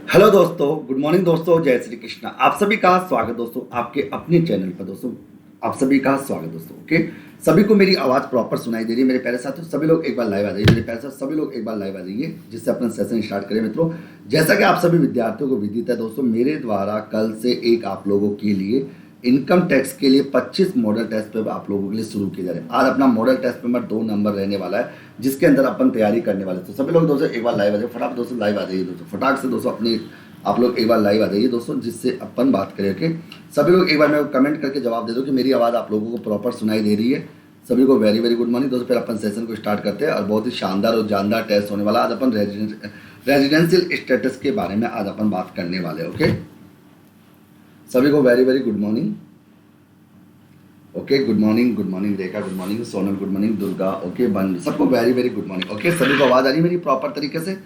Hello दोस्तों, good morning दोस्तों, जय श्री कृष्णा। आप सभी का स्वागत दोस्तों आपके अपने चैनल पर। दोस्तों आप सभी का स्वागत दोस्तों। ओके, सभी को मेरी आवाज़ प्रॉपर सुनाई दे रही है मेरे प्यारे साथियों? सभी लोग एक बार लाइव आ जाइए मेरे प्यारे साथ, सभी लोग एक बार लाइव आ जाइए जिससे अपना सेशन स्टार्ट करें मित्रों। जैसा कि आप सभी विद्यार्थियों को विदित है दोस्तों, मेरे द्वारा कल से एक आप लोगों के लिए इनकम टैक्स के लिए 25 मॉडल टेस्ट पेपर आप लोगों के लिए शुरू किए जा रहे हैं। आज अपना मॉडल टेस्ट पेपर 2 नंबर रहने वाला है जिसके अंदर अपन तैयारी करने वाले। तो सभी लोग दोस्तों एक बार लाइव आ जाइए, फटाफट दोस्तों लाइव आ जाइए दोस्तों, फटाक से दोस्तों अपनी आप लोग एक बार लाइव आ जाइए दोस्तों जिससे अपन बात करें। ओके, सभी लोग एक बार मेरे को कमेंट करके जवाब दे दो कि मेरी आवाज़ आप लोगों को प्रॉपर सुनाई दे रही है। सभी को वेरी वेरी गुड मॉर्निंग दोस्तों। फिर अपन सेशन को स्टार्ट करते हैं और बहुत ही शानदार और जानदार टेस्ट होने वाला। आज अपन रेजिडेंशियल स्टेटस के बारे में आज अपन बात करने वाले। ओके, सभी को very very good morning. Okay, good morning Rekha, good morning Sonal, good morning Durga. Okay बन सबको very very good morning. Okay, सभी को आवाज़ आ रही है मेरी प्रॉपर तरीके से?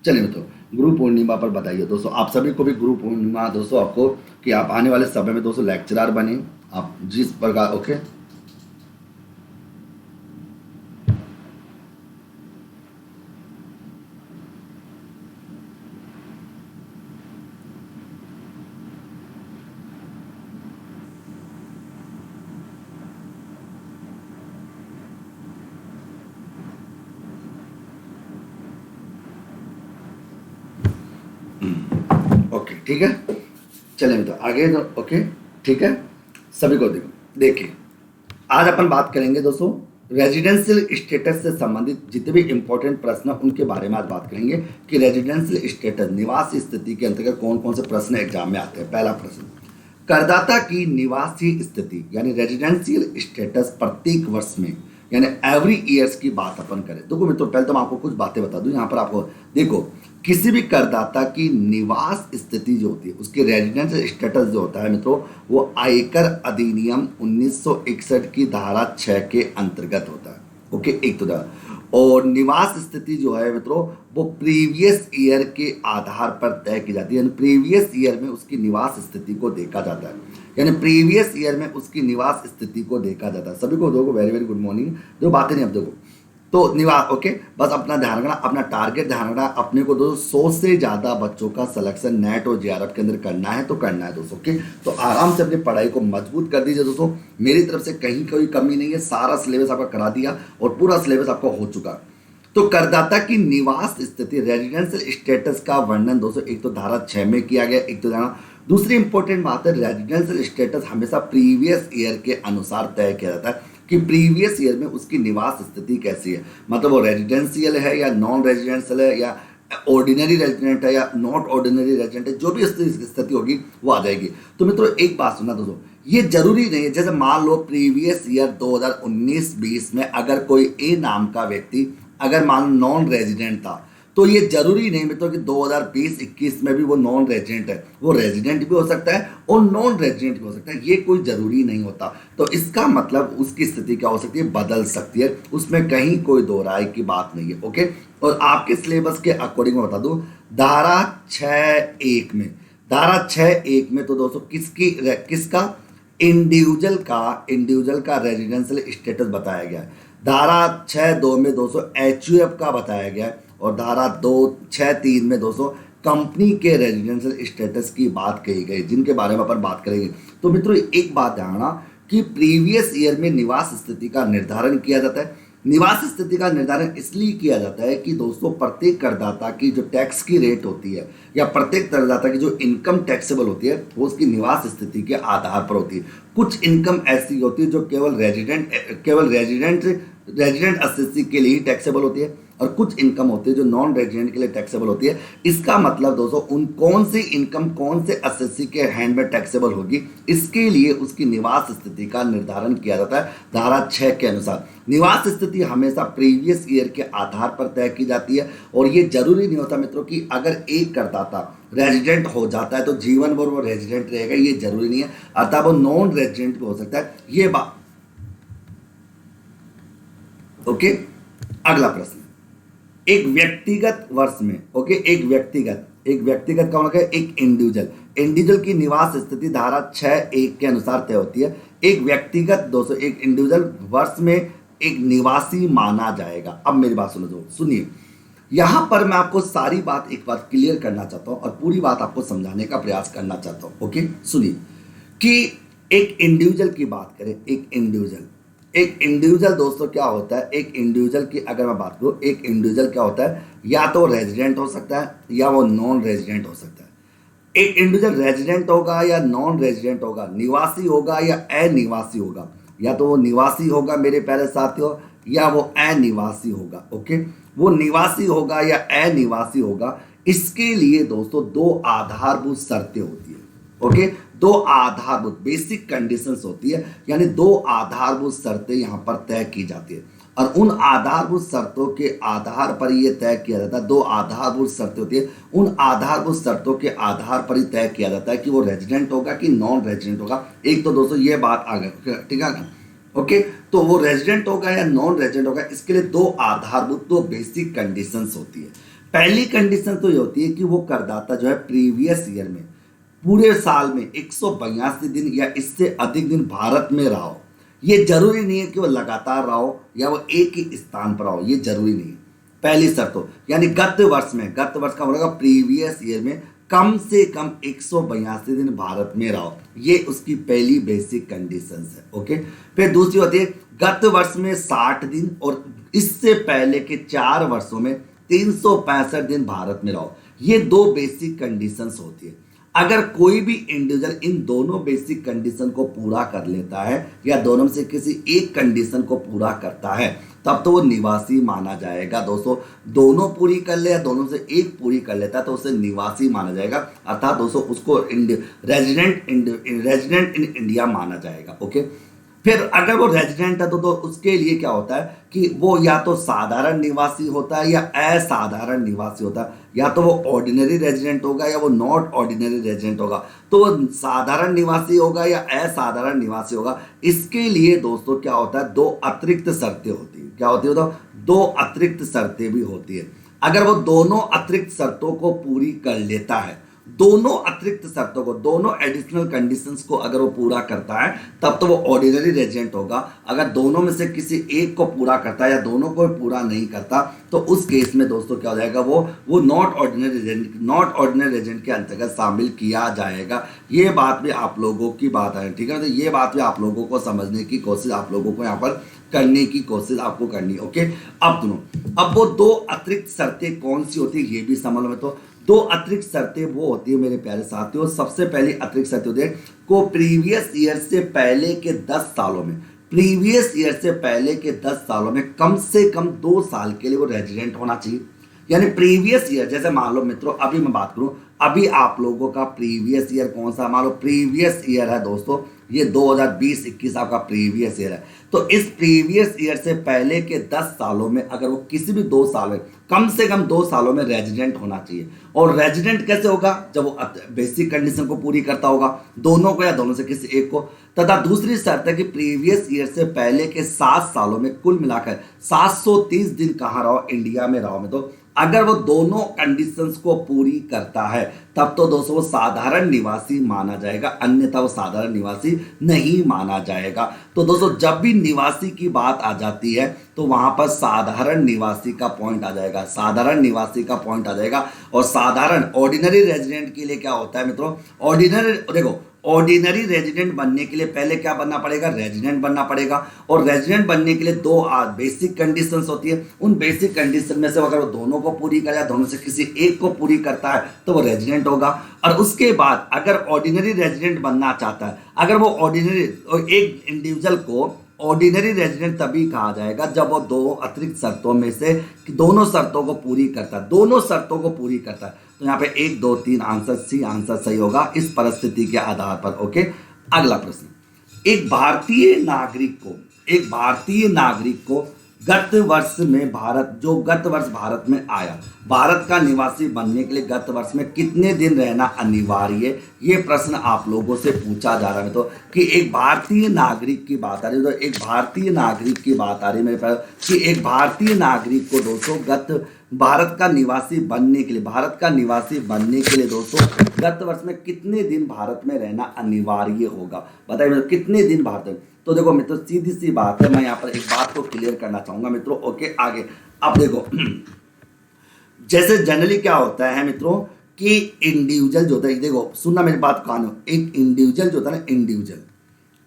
चलिए तो गुरु पूर्णिमा पर बताइए दोस्तों, आप सभी को भी गुरु पूर्णिमा दोस्तों आपको कि आप आने वाले समय में दोस्तों लेक्चरर बने आप जिस प्रकार। ओके, ओके ठीक है, चलें तो आगे तो ओके ठीक है। सभी को देखिए आज अपन बात करेंगे दोस्तों रेजिडेंशियल स्टेटस से संबंधित जितने भी इंपॉर्टेंट प्रश्न हैं उनके बारे में आज बात करेंगे कि रेजिडेंशियल स्टेटस निवासी स्थिति के अंतर्गत कौन कौन से प्रश्न एग्जाम में आते हैं। पहला प्रश्न, करदाता की निवासी स्थिति यानी रेजिडेंशियल स्टेटस प्रत्येक वर्ष में यानी एवरी ईयर्स की बात अपन करें। देखो मित्रों, पहले तो मैं आपको कुछ बातें बता दूं यहाँ पर। आपको देखो, किसी भी करदाता की निवास स्थिति जो होती है उसके रेजिडेंशियल स्टेटस जो होता है मित्रों, वो आयकर अधिनियम 1961 की धारा 6 के अंतर्गत होता है। ओके, एक तो और निवास स्थिति जो है मित्रों वो प्रीवियस ईयर के आधार पर तय की जाती है। यानी प्रीवियस ईयर में उसकी निवास स्थिति को देखा जाता है, यानी प्रीवियस ईयर में उसकी निवास स्थिति को देखा जाता है। सभी को देखो वेरी वेरी गुड मॉर्निंग। जो बातें नहीं अब देखो तो निवास। ओके, बस अपना ध्यान रखना, अपना टारगेट ध्यान रखना। अपने को दोस्तों 100 से ज़्यादा बच्चों का सिलेक्शन नेट और जेआरएफ के अंदर करना है तो करना है दोस्तों। ओके, तो आराम से अपनी पढ़ाई को मजबूत कर दीजिए दोस्तों। मेरी तरफ से कहीं कोई कमी नहीं है, सारा सिलेबस आपका करा दिया और पूरा सिलेबस आपका हो चुका। तो करदाता की निवास स्थिति रेजिडेंशियल स्टेटस का वर्णन दोस्तों एक तो धारा 6 में किया गया, एक तो धारा। दूसरी इंपॉर्टेंट बात है, रेजिडेंशियल स्टेटस हमेशा प्रीवियस ईयर के अनुसार तय किया जाता है कि प्रीवियस ईयर में उसकी निवास स्थिति कैसी है। मतलब वो रेजिडेंशियल है या नॉन रेजिडेंशियल है या ऑर्डिनरी रेजिडेंट है या नॉट ऑर्डिनरी रेजिडेंट है, जो भी स्थिति होगी वो आ जाएगी। तो मित्रों एक बात सुना दोस्तों, ये जरूरी नहीं है जैसे मान लो प्रीवियस ईयर 2019-20 में अगर कोई ए नाम का व्यक्ति अगर मान लो नॉन रेजिडेंट था तो ये जरूरी नहीं मित्रों कि 2020-21 में भी वो नॉन रेजिडेंट है। वो रेजिडेंट भी हो सकता है और नॉन रेजिडेंट भी हो सकता है, ये कोई जरूरी नहीं होता। तो इसका मतलब उसकी स्थिति क्या हो सकती है, बदल सकती है, उसमें कहीं कोई दो राय की बात नहीं है। ओके, और आपके सिलेबस के अकॉर्डिंग मैं बता दूं, धारा 6(1) में, धारा 6(1) में तो दोस्तों किसका इंडिविजुअल का रेजिडेंशियल स्टेटस बताया गया है। धारा 6(2) में दोस्तों एचयूएफ का बताया गया है और धारा 6(3) में दोस्तों कंपनी के रेजिडेंशियल स्टेटस की बात कही गई, जिनके बारे में अपन बात करेंगे। तो मित्रों एक बात ध्यान रखना कि प्रीवियस ईयर में निवास स्थिति का निर्धारण किया जाता है। निवास स्थिति का निर्धारण इसलिए किया जाता है कि दोस्तों प्रत्येक करदाता की जो टैक्स की रेट होती है या प्रत्येक करदाता की जो इनकम टैक्सेबल होती है वो उसकी निवास स्थिति के आधार पर होती है। कुछ इनकम ऐसी होती है जो केवल रेजिडेंट एसएससी के लिए ही टैक्सेबल होती है और कुछ इनकम होती है जो नॉन रेजिडेंट के लिए टैक्सेबल होती है। इसका मतलब दोस्तों उन कौन सी इनकम कौन से एसएससी के हैंड में टैक्सेबल होगी, इसके लिए उसकी निवास स्थिति का निर्धारण किया जाता है धारा 6 के अनुसार। निवास स्थिति हमेशा प्रीवियस ईयर के आधार पर तय की जाती है और ये जरूरी नहीं होता मित्रों कि अगर एक करदाता रेजिडेंट हो जाता है तो जीवन भर वो रेजिडेंट रहेगा, ये जरूरी नहीं है। अर्थात वो नॉन रेजिडेंट भी हो सकता है, ये बात। ओके, अगला प्रश्न, एक व्यक्तिगत वर्ष में, ओके, एक व्यक्तिगत का मतलब एक इंडिविजुअल की निवास स्थिति धारा 6(1) के अनुसार तय होती है। एक व्यक्तिगत दोस्तों एक इंडिविजुअल वर्ष में एक निवासी माना जाएगा। अब मेरी बात सुनिए, यहां पर मैं आपको सारी बात एक बार क्लियर करना चाहता हूं और पूरी बात आपको समझाने का प्रयास करना चाहता हूं। ओके, सुनिए कि एक इंडिविजुअल की बात करें, एक इंडिविजुअल दोस्तों क्या होता है, एक इंडिविजुअल की अगर मैं बात करूं, एक इंडिविजुअल क्या होता है, या तो रेजिडेंट हो सकता है या वो नॉन रेजिडेंट हो सकता है। एक इंडिविजुअल रेजिडेंट होगा या नॉन रेजिडेंट होगा, निवासी होगा या अनिवासी होगा, या तो वो निवासी होगा मेरे प्यारे साथियों या वो अनिवासी होगा। ओके, वो निवासी होगा या अनिवासी होगा, इसके लिए दोस्तों दो आधारभूत शर्तें होती है। ओके, दो आधारभूत बेसिक कंडीशंस होती है, यानी दो आधारभूत शर्तें यहां पर तय की जाती है और उन आधारभूत शर्तों के आधार पर यह तय किया जाता है, दो आधारभूत शर्तें होती है, उन आधारभूत शर्तों के आधार पर ही तय किया जाता है कि वो रेजिडेंट होगा कि नॉन रेजिडेंट होगा। एक तो दोस्तों ये बात आ गई, ठीक है ना। ओके, तो वो रेजिडेंट होगा या नॉन रेजिडेंट होगा, इसके लिए दो आधारभूत, दो बेसिक कंडीशंस होती है। पहली कंडीशन तो ये होती है कि वो करदाता जो है प्रीवियस ईयर में पूरे साल में 182 दिन या इससे अधिक दिन भारत में रहा हो। ये जरूरी नहीं है कि वो लगातार रहा हो या वो एक ही स्थान पर रहा हो, ये जरूरी नहीं है। पहली शर्त तो यानी गत वर्ष का बोलेगा प्रीवियस ईयर में कम से कम 182 दिन भारत में रहो, ये उसकी पहली बेसिक कंडीशंस है। ओके, फिर दूसरी होती है गत वर्ष में 60 दिन और इससे पहले के 4 वर्षों में 365 दिन भारत में रहो, ये दो बेसिक कंडीशंस होती है। अगर कोई भी इंडिविजुअल इन दोनों बेसिक कंडीशन को पूरा कर लेता है या दोनों में से किसी एक कंडीशन को पूरा करता है, तब तो वो निवासी माना जाएगा। दोस्तों दोनों पूरी कर ले या दोनों से एक पूरी कर लेता है तो उसे निवासी माना जाएगा, अर्थात दोस्तों उसको रेजिडेंट इन इंडिया माना जाएगा। ओके, फिर अगर वो रेजिडेंट है तो उसके लिए क्या होता है कि वो या तो साधारण निवासी होता है या असाधारण निवासी होता है, या तो वो ऑर्डिनरी रेजिडेंट होगा या वो नॉट ऑर्डिनरी रेजिडेंट होगा, तो वो साधारण निवासी होगा या असाधारण निवासी होगा। इसके लिए दोस्तों क्या होता है, दो अतिरिक्त शर्तें होती है। क्या होती है? तो दो अतिरिक्त शर्तें भी होती है। अगर वो दोनों अतिरिक्त शर्तों को पूरी कर लेता है, दोनों अतिरिक्त शर्तों को, दोनों एडिशनल कंडीशंस को अगर वो पूरा करता है, तब तो वो ऑर्डिनरी रेजिडेंट होगा। अगर दोनों में से किसी एक को पूरा करता है या दोनों को पूरा नहीं करता, तो उस केस में दोस्तों क्या हो जाएगा, वो नॉट ऑर्डिनरी रेजिडेंट के अंतर्गत शामिल किया जाएगा। ये बात भी आप लोगों की बात है, ठीक है। तो ये बात भी आप लोगों को समझने की कोशिश आप लोगों को यहाँ पर करने की कोशिश आपको करनी है। ओके, अब वो दो अतिरिक्त शर्तें कौन सी होती है ये भी समझ लो। तो दो अतिरिक्त शर्तें वो होती है मेरे प्यारे साथियों। सबसे पहली अतिरिक्त शर्त होती है को प्रीवियस ईयर से पहले के 10 सालों में, प्रीवियस ईयर से पहले के 10 सालों में कम से कम 2 साल के लिए वो रेजिडेंट होना चाहिए। यानी प्रीवियस ईयर, जैसे मान लो मित्रों अभी मैं बात करूं, अभी आप लोगों का प्रीवियस ईयर कौन सा, मान लो प्रीवियस ईयर है दोस्तों, ये 2020-21 आपका प्रीवियस ईयर है। तो इस प्रीवियस ईयर से पहले के 10 सालों में अगर वो किसी भी 2 साल में, कम से कम 2 सालों में रेजिडेंट होना चाहिए। और रेजिडेंट कैसे होगा, जब वो बेसिक कंडीशन को पूरी करता होगा, दोनों को या दोनों से किसी एक को। तथा दूसरी शर्त है कि प्रीवियस ईयर से पहले के 7 सालों में कुल मिलाकर 730 दिन कहाँ रहो, इंडिया में रहो। में तो अगर वो दोनों कंडीशंस को पूरी करता है, तब तो दोस्तों वो साधारण निवासी माना जाएगा, अन्यथा वो साधारण निवासी नहीं माना जाएगा। तो दोस्तों जब भी निवासी की बात आ जाती है तो वहां पर साधारण निवासी का पॉइंट आ जाएगा, साधारण निवासी का पॉइंट आ जाएगा। और साधारण ऑर्डिनरी रेजिडेंट के लिए क्या होता है मित्रों, ऑर्डिनरी रेजिडेंट बनने के लिए पहले क्या बनना पड़ेगा, रेजिडेंट बनना पड़ेगा। और रेजिडेंट बनने के लिए दो बेसिक कंडीशंस होती है। उन बेसिक कंडीशन में से अगर वो दोनों को पूरी करे या दोनों से किसी एक को पूरी करता है तो वो रेजिडेंट होगा। और उसके बाद अगर ऑर्डिनरी रेजिडेंट बनना चाहता है, अगर वो ऑर्डिनरी, एक इंडिविजुअल को ऑर्डिनरी रेजिडेंट तभी कहा जाएगा जब वो दो अतिरिक्त शर्तों में से दोनों शर्तों को पूरी करता है, दोनों शर्तों को पूरी करता है। तो यहाँ पे 1 2 3 आंसर सी आंसर सही होगा इस परिस्थिति के आधार पर। ओके, अगला प्रश्न, एक भारतीय नागरिक को गत वर्ष भारत में आया, भारत का निवासी बनने के लिए गत वर्ष में कितने दिन रहना अनिवार्य है, ये प्रश्न आप लोगों से पूछा जा रहा है। तो कि एक भारतीय नागरिक की बात आ रही है, तो एक भारतीय नागरिक की बात आ रही है मेरे पास कि एक भारतीय नागरिक को दोस्तों भारत का निवासी बनने के लिए दोस्तों गत वर्ष में कितने दिन भारत में रहना अनिवार्य होगा, बताइए कितने दिन भारत में। तो देखो मित्रों सीधी सी बात है, मैं यहाँ पर एक बात को क्लियर करना चाहूंगा मित्रों। ओके, आगे अब देखो जैसे जनरली क्या होता है मित्रों कि इंडिविजुअल जो होता है, देखो सुनना मेरी बात कानो, एक इंडिविजुअल जो होता है ना, इंडिविजुअल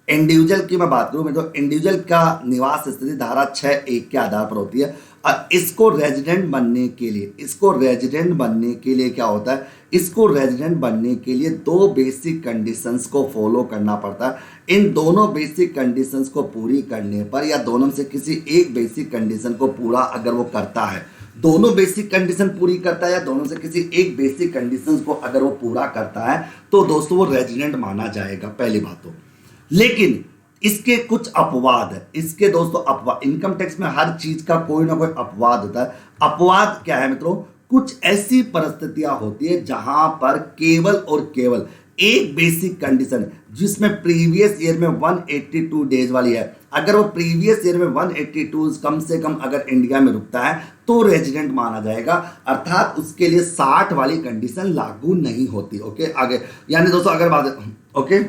इंडिविजुअल की मैं बात करूं मैं, तो इंडिविजुअल का निवास स्थिति धारा 6(1) के आधार पर होती है। और इसको रेजिडेंट बनने के लिए, इसको रेजिडेंट बनने के लिए क्या होता है, इसको रेजिडेंट बनने के लिए दो बेसिक कंडीशंस को फॉलो करना पड़ता है। इन दोनों बेसिक कंडीशंस को पूरी करने पर, या दोनों में से किसी एक बेसिक कंडीशन को पूरा अगर वो करता है, दोनों बेसिक कंडीशन पूरी करता है या दोनों से किसी एक बेसिक कंडीशन को अगर वो पूरा करता है, तो दोस्तों वो रेजिडेंट माना जाएगा, पहली बात तो। लेकिन इसके कुछ अपवाद है, इसके दोस्तों अपवाद, इनकम टैक्स में हर चीज का कोई ना कोई अपवाद होता है। अपवाद क्या है मित्रों, कुछ ऐसी परिस्थितियां होती है जहां पर केवल और केवल एक बेसिक कंडीशन जिसमें प्रीवियस ईयर में 182 डेज वाली है, अगर वो प्रीवियस ईयर में 182 कम से कम अगर इंडिया में रुकता है तो रेजिडेंट माना जाएगा, अर्थात उसके लिए 60 वाली कंडीशन लागू नहीं होती। ओके, आगे यानी दोस्तों अगर बात, ओके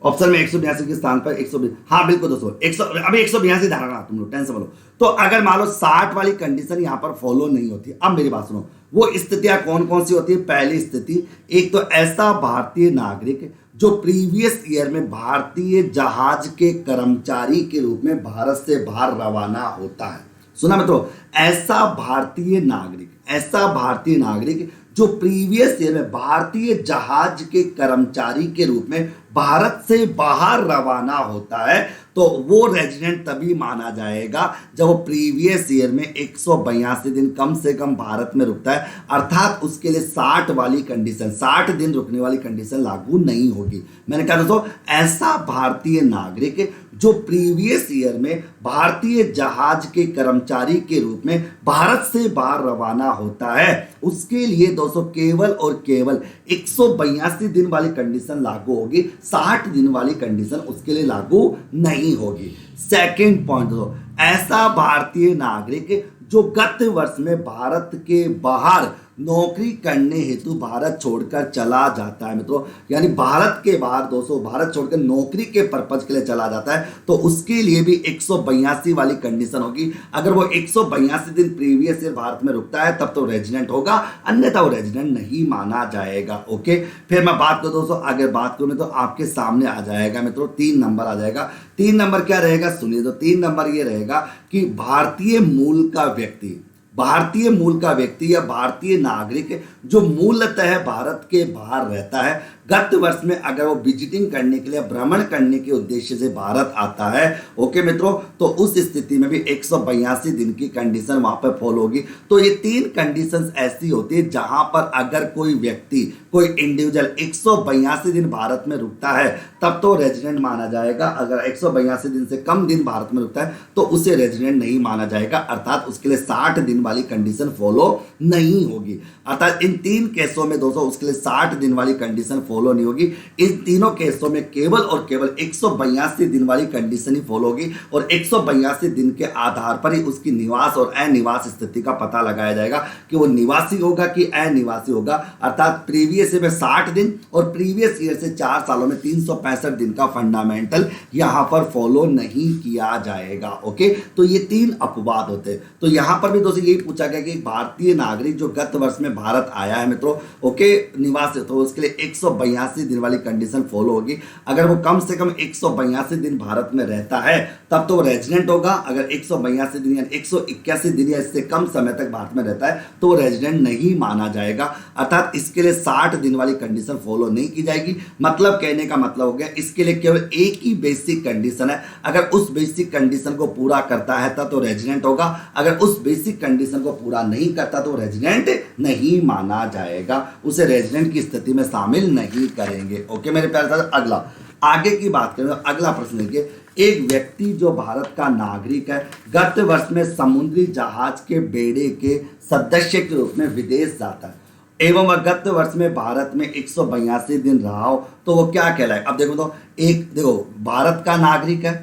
ऑप्शन में 182 के स्थान पर 120, हाँ बिल्कुल दोस्तों 100, अभी 182 धारणा तुम लोग टेंशन बोलो। तो अगर मान लो 60 वाली कंडीशन यहां पर फॉलो नहीं होती, अब मेरी बात सुनो, वो स्थितियां कौन कौन सी होती है। पहली स्थिति, एक तो ऐसा भारतीय नागरिक जो प्रीवियस ईयर में भारतीय जहाज के कर्मचारी के रूप में भारत से बाहर रवाना होता है। सुना मित्रों, ऐसा भारतीय नागरिक, ऐसा भारतीय नागरिक जो प्रीवियस ईयर में भारतीय जहाज के कर्मचारी के रूप में भारत से बाहर रवाना होता है, तो वो रेजिडेंट तभी माना जाएगा जब वो प्रीवियस ईयर में 182 दिन कम से कम भारत में रुकता है, अर्थात उसके लिए 60 वाली कंडीशन, 60 दिन रुकने वाली कंडीशन लागू नहीं होगी। मैंने कहा दोस्तों, ऐसा भारतीय नागरिक जो प्रीवियस ईयर में भारतीय जहाज के कर्मचारी के रूप में भारत से बाहर रवाना होता है, उसके लिए दोस्तों केवल और केवल 182 दिन वाली कंडीशन लागू होगी, 60 दिन वाली कंडीशन उसके लिए लागू नहीं होगी। सेकंड पॉइंट दोस्तों, ऐसा भारतीय नागरिक जो गत वर्ष में भारत के बाहर नौकरी करने हेतु भारत छोड़कर चला जाता है मित्रों, यानी भारत के बाहर दोस्तों भारत छोड़कर नौकरी के पर्पज के लिए चला जाता है, तो उसके लिए भी 182 वाली कंडीशन होगी। अगर वो 182 दिन प्रीवियस ईयर भारत में रुकता है तब तो रेजिडेंट होगा, अन्यथा वो रेजिडेंट नहीं माना जाएगा। ओके, फिर मैं बात करूं दोस्तों, अगर बात करूं तो आपके सामने आ जाएगा मित्रों 3 नंबर आ जाएगा। 3 नंबर क्या रहेगा सुनिए, तो 3 नंबर ये रहेगा कि भारतीय मूल का व्यक्ति, भारतीय मूल का व्यक्ति या भारतीय नागरिक जो मूलतः भारत के बाहर रहता है, गत वर्ष में अगर वो विजिटिंग करने के लिए, भ्रमण करने के उद्देश्य से भारत आता है, ओके मित्रों, तो उस स्थिति में भी 182 दिन की कंडीशन वहां पर फॉलो होगी। तो ये 3 कंडीशंस ऐसी होती है जहां पर अगर कोई व्यक्ति, कोई इंडिविजुअल 182 दिन भारत में रुकता है तब तो रेजिडेंट माना जाएगा, अगर 182 दिन से कम दिन भारत में रुकता है तो उसे रेजिडेंट नहीं माना जाएगा, अर्थात उसके लिए 60 दिन वाली कंडीशन फॉलो नहीं होगी। अर्थात इन 3 केसों में दोस्तों उसके लिए 60 दिन वाली कंडीशन फॉलो नहीं होगी। इन तीनों केसों में केवल और केवल 182 दिन वाली कंडीशन ही फॉलो होगी, और 182 दिन के आधार पर ही उसकी निवास और अनिवास स्थिति का पता लगाया जाएगा कि वो निवासी होगा कि अनिवासी होगा। अर्थात प्रीवियस ईयर में 60 दिन और प्रीवियस ईयर से 4 सालों में 365 दिन का फंडामेंटल यहां पर फॉलो नहीं किया जाएगा। ओके, तो ये 3 अपवाद होते हैं। तो यहां पर भी दोस्तों यही पूछा गया कि भारतीय नागरिक जो गत वर्ष में भारत आया है मित्रों, ओके निवास, तो उसके लिए 182 दिन वाली कंडीशन फॉलो होगी। अगर वो कम से कम 182 दिन भारत में रहता है तब तो वो रेजिडेंट होगा, अगर 182 दिन या 181 दिन या इससे कम समय तक भारत में रहता है तो वो रेजिडेंट नहीं माना जाएगा, अर्थात इसके लिए 60 दिन वाली कंडीशन फॉलो नहीं की जाएगी। मतलब कहने का मतलब हो गया, इसके लिए केवल एक ही बेसिक कंडीशन है, अगर उस बेसिक कंडीशन को पूरा करता है तब तो रेजिडेंट होगा, अगर उस बेसिक कंडीशन को पूरा नहीं करता तो रेजिडेंट नहीं माना जाएगा, उसे रेजिडेंट की स्थिति में शामिल नहीं करेंगे। ओके मेरे प्यारे साथ, अगला आगे की बात करें, अगला प्रश्न देखिए, एक व्यक्ति जो भारत का नागरिक है, गत वर्ष में समुद्री जहाज के बेड़े के सदस्य के रूप में विदेश जाता है एवं वह गत वर्ष में भारत में 182 दिन रहा हो, तो वो क्या कहलाए। अब देखो तो, एक देखो भारत का नागरिक है,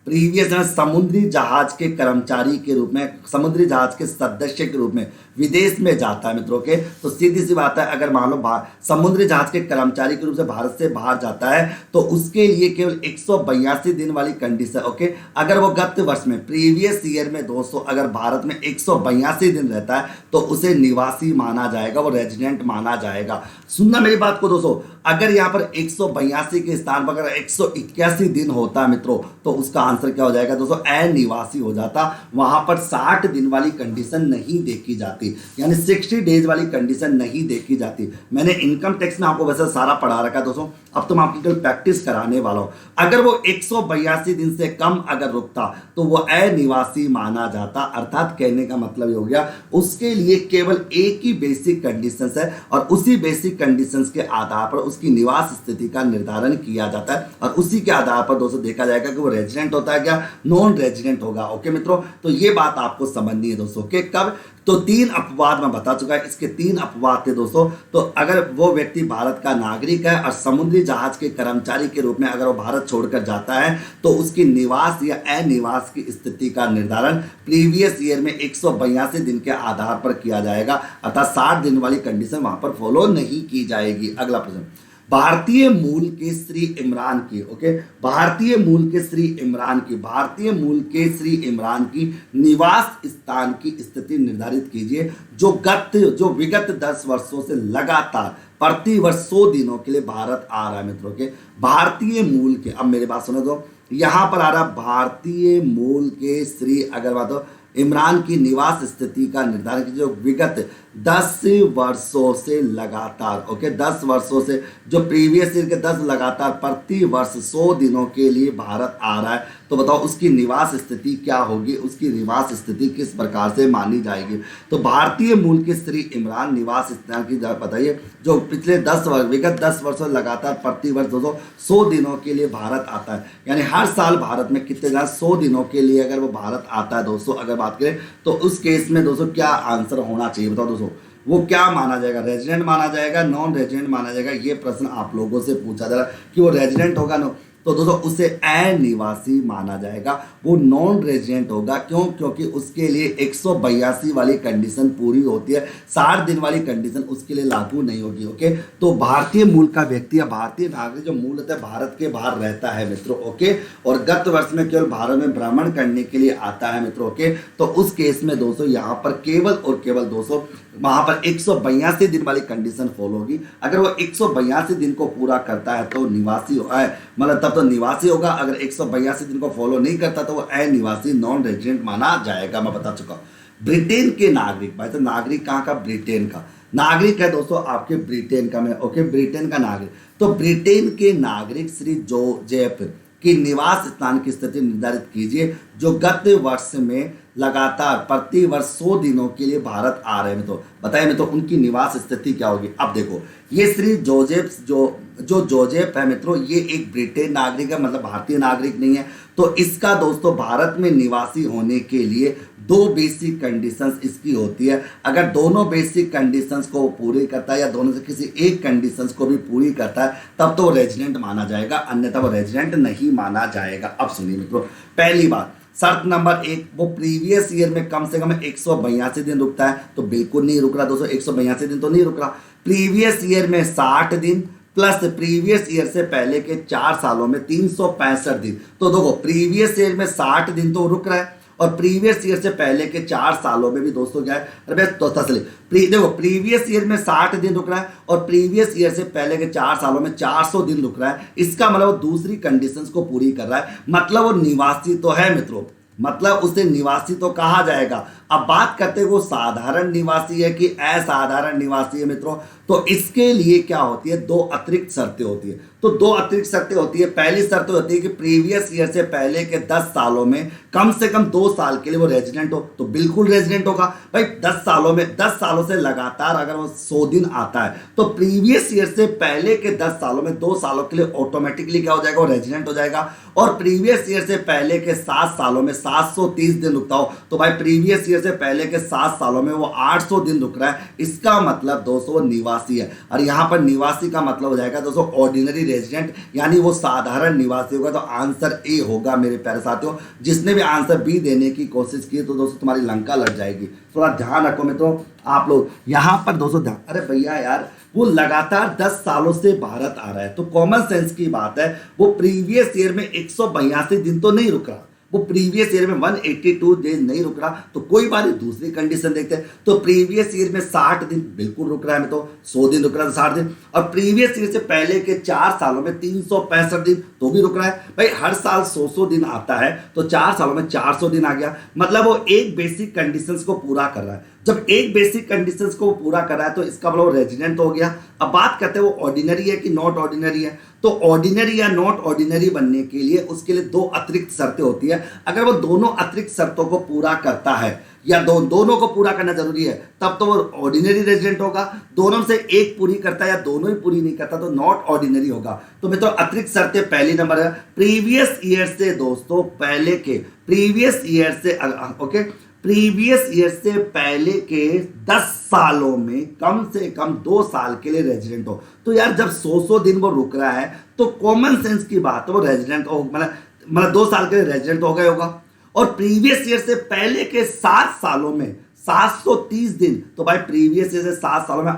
प्रीवियस समुद्री जहाज के कर्मचारी के रूप में, समुद्री जहाज के सदस्य के रूप में विदेश में जाता है मित्रों के, तो सीधी सी बात है अगर मान लो समुद्री जहाज के कर्मचारी के रूप से भारत से बाहर जाता है तो उसके लिए केवल 182 दिन वाली कंडीशन। ओके, अगर वो गत वर्ष में प्रीवियस ईयर में दोस्तों अगर भारत में 182 दिन रहता है तो उसे निवासी माना जाएगा, वो रेजिडेंट माना जाएगा। सुनना मेरी बात को दोस्तों, अगर यहाँ पर 182 के स्थान पर अगर 181 दिन होता है मित्रों तो उसका आंसर क्या हो जाएगा दोस्तों, अनिवासी हो जाता। वहां पर 60 दिन वाली कंडीशन नहीं देखी जाती, यानी 60 डेज वाली कंडीशन नहीं देखी जाती। मैंने इनकम टैक्स में आपको वैसे सारा पढ़ा रखा है दोस्तों, अब तो मैं आपकी केवल प्रैक्टिस कराने वाला हूं। अगर वो 182 दिन से कम अगर रुकता तो वो अनिवासी माना जाता, अर्थात कहने का मतलब ये हो गया उसके लिए केवल एक ही बेसिक कंडीशन है और उसी बेसिक कंडीशंस के आधार पर उसकी निवास स्थिति का निर्धारण किया जाता है और उसी के आधार पर दोस्तों देखा जाएगा कि वो रेजिडेंट होता है क्या नॉन रेजिडेंट होगा। ओके मित्रों, तो ये बात आपको समझनी है दोस्तों कि कब, तो 3 अपवाद मैं बता चुका है, इसके 3 अपवाद थे दोस्तों। तो अगर वो व्यक्ति भारत का नागरिक है और समुद्री जहाज के कर्मचारी के रूप में अगर वो भारत छोड़कर जाता है तो उसकी निवास या अनिवास की स्थिति का निर्धारण प्रीवियस ईयर में 182 दिन के आधार पर किया जाएगा, अर्थात 60 दिन वाली कंडीशन वहां पर फॉलो नहीं की जाएगी। अगला प्रश्न, भारतीय मूल के श्री इमरान की, ओके, भारतीय मूल के श्री इमरान की, भारतीय मूल के श्री इमरान की निवास स्थान की स्थिति निर्धारित कीजिए जो विगत 10 वर्षों से लगातार प्रति वर्ष 100 दिनों के लिए भारत आ रहा है मित्रों के। भारतीय मूल के, अब मेरी बात सुनो तो यहां पर आ रहा भारतीय मूल के श्री अगर बात हो इमरान की निवास स्थिति का निर्धारण कीजिए जो विगत 10 वर्षों से लगातार, ओके, 10 वर्षों से जो प्रीवियस ईयर के 10 लगातार प्रति वर्ष 100 दिनों के लिए भारत आ रहा है, तो बताओ उसकी निवास स्थिति क्या होगी, उसकी निवास स्थिति किस प्रकार से मानी जाएगी। तो भारतीय मूल के श्री इमरान निवास स्थान की बताइए जो पिछले 10 वर्ष विगत 10 वर्षों लगातार प्रति वर्ष 100 दिनों के लिए भारत आता है, यानी हर साल भारत में कितने 100 दिनों के लिए अगर वो भारत आता है दोस्तों, अगर बात करें तो उस केस में दोस्तों क्या आंसर होना चाहिए बताओ दोस्तों, वो क्या माना जाएगा, रेजिडेंट माना जाएगा, नॉन रेजिडेंट माना जाएगा। ये प्रश्न आप लोगों से पूछा जा रहा है कि वो रेजिडेंट होगा नो, तो दोस्तों उसे अनिवासी माना जाएगा, वो नॉन रेजिडेंट होगा। क्यों? क्योंकि उसके लिए 182 वाली कंडीशन पूरी होती है, 60 दिन वाली कंडीशन उसके लिए लागू नहीं होगी। ओके, तो भारतीय मूल का व्यक्ति या भारतीय नागरिक जो मूलतः भारत के बाहर रहता है मित्रों, ओके, और गत वर्ष में केवल भारत में भ्रमण करने के लिए आता है मित्रों, ओके, तो उस केस में दोस्तों यहाँ पर केवल और केवल दोस्तों वहां पर 182 दिन वाली कंडीशन फॉलो होगी। अगर वो 182 दिन को पूरा करता है तो निवासी मतलब तब तो निवासी होगा, अगर 182 दिन को फॉलो नहीं करता तो वो अनिवासी नॉन रेजिडेंट माना जाएगा। मैं बता चुका हूं। ब्रिटेन के नागरिक, भाई तो नागरिक कहाँ का, ब्रिटेन का नागरिक है दोस्तों, आपके ब्रिटेन का मैं, ओके, ब्रिटेन का नागरिक, तो ब्रिटेन के नागरिक श्री जोसेफ की निवास स्थान की स्थिति निर्धारित कीजिए जो गत वर्ष में लगातार प्रति वर्ष 100 दिनों के लिए भारत आ रहे हैं। तो बताइए मित्रों उनकी निवास स्थिति क्या होगी। अब देखो ये श्री जोसेफ जो जोसेफ है मित्रों, ये एक ब्रिटेन नागरिक है, मतलब भारतीय नागरिक नहीं है। तो इसका दोस्तों भारत में निवासी होने के लिए 2 बेसिक कंडीशंस इसकी होती है। अगर दोनों बेसिक कंडीशंस को पूरी करता है या दोनों से किसी एक कंडीशंस को भी पूरी करता है तब तो वो रेजिडेंट माना जाएगा, अन्यथा वो रेजिडेंट नहीं माना जाएगा। अब सुनिए मित्रों, पहली बात शर्त नंबर 1, वो प्रीवियस ईयर में कम से कम 182 दिन रुकता है, तो बिल्कुल नहीं रुक रहा दोस्तों, 182 दिन तो नहीं रुक रहा। प्रीवियस ईयर में 60 दिन प्लस प्रीवियस ईयर से पहले के 4 सालों में 365 दिन, तो देखो प्रीवियस ईयर में 60 दिन तो रुक रहा है और प्रीवियस ईयर से पहले के 4 सालों में भी दोस्तों क्या है, अरे तो देखो प्रीवियस ईयर में 60 दिन रुक रहा है और प्रीवियस ईयर से पहले के 4 सालों में 400 दिन रुक रहा है। इसका मतलब वो दूसरी कंडीशंस को पूरी कर रहा है, मतलब वो निवासी तो है मित्रों, मतलब उसे निवासी तो कहा जाएगा। अब बात करते हैं वो साधारण निवासी है कि असाधारण निवासी है मित्रों, तो इसके लिए क्या होती है, 2 अतिरिक्त शर्तें होती है। तो 2 अतिरिक्त शर्तें होती है। पहली शर्त होती है कि प्रीवियस ईयर से पहले के 10 सालों में कम से कम 2 साल के लिए वो रेजिडेंट हो, तो बिल्कुल रेजिडेंट होगा भाई। 10 सालों से लगातार अगर वो 100 दिन आता है तो प्रीवियस ईयर से पहले के 10 सालों में 2 सालों के लिए ऑटोमेटिकली क्या हो जाएगा, वो रेजिडेंट हो जाएगा। और प्रीवियस ईयर से पहले के 7 सालों में 730 दिन रुकता हो तो भाई प्रीवियस ईयर से पहले के 7 सालों में वो 800 दिन रुक रहा है। इसका मतलब 200 निवासी निवासी है, और यहाँ पर निवासी का मतलब हो जाएगा दोस्तों ऑर्डिनरी रेजिडेंट, यानी वो साधारण निवासी होगा। तो आंसर ए होगा मेरे प्यारे साथियों। जिसने भी आंसर बी देने की कोशिश की तो दोस्तों तुम्हारी लंका लग जाएगी। थोड़ा ध्यान रखो मित्रों आप लोग यहाँ पर दोस्तों ध्यान। अरे भैया यार वो लगातार 10 सालों से भारत आ रहा है, तो कॉमन सेंस की बात है, वो प्रीवियस ईयर में 182 दिन तो नहीं रुक रहा, वो प्रीवियस ईयर में 182 डेज नहीं रुक रहा। तो कोई बात नहीं, दूसरी कंडीशन देखते हैं। तो प्रीवियस ईयर में 60 दिन बिल्कुल रुक रहा है, तो 100 दिन रुक रहा है, 60 दिन। और प्रीवियस ईयर से पहले के 4 सालों में 365 दिन तो भी रुक रहा है। भाई हर साल 100 दिन आता है, तो 4 सालों में 400 दिन आ गया, मतलब वो एक बेसिक कंडीशंस को पूरा कर रहा है। जब एक बेसिक कंडीशंस को पूरा कर रहा है तो इसका मतलब रेजिडेंट हो गया। अब बात करते हैं वो ऑर्डिनरी है कि नॉट ऑर्डिनरी है। तो ऑर्डिनरी या नॉट ऑर्डिनरी बनने के लिए उसके लिए 2 अतिरिक्त शर्तें होती है। अगर वो दोनों अतिरिक्त शर्तों को पूरा करता है, या दोनों को पूरा करना जरूरी है, तब तो वो ऑर्डिनरी रेजिडेंट होगा। दोनों से एक पूरी करता है या दोनों ही पूरी नहीं करता तो नॉट ऑर्डिनरी होगा। तो मित्रों अतिरिक्त शर्तें पहली नंबर है प्रीवियस ईयर से, दोस्तों पहले के प्रीवियस ईयर से, ओके, प्रीवियस ईयर से पहले के 10 सालों में कम से कम 2 साल के लिए रेजिडेंट हो। तो यार जब 100 दिन वो रुक रहा है तो कॉमन सेंस की बात है वो रेजिडेंट हो, मतलब 2 साल के लिए रेजिडेंट हो गया होगा। और प्रीवियस ईयर से पहले के 7 सालों में 730 दिन, तो भाई प्रीवियस ईयर से 7 सालों में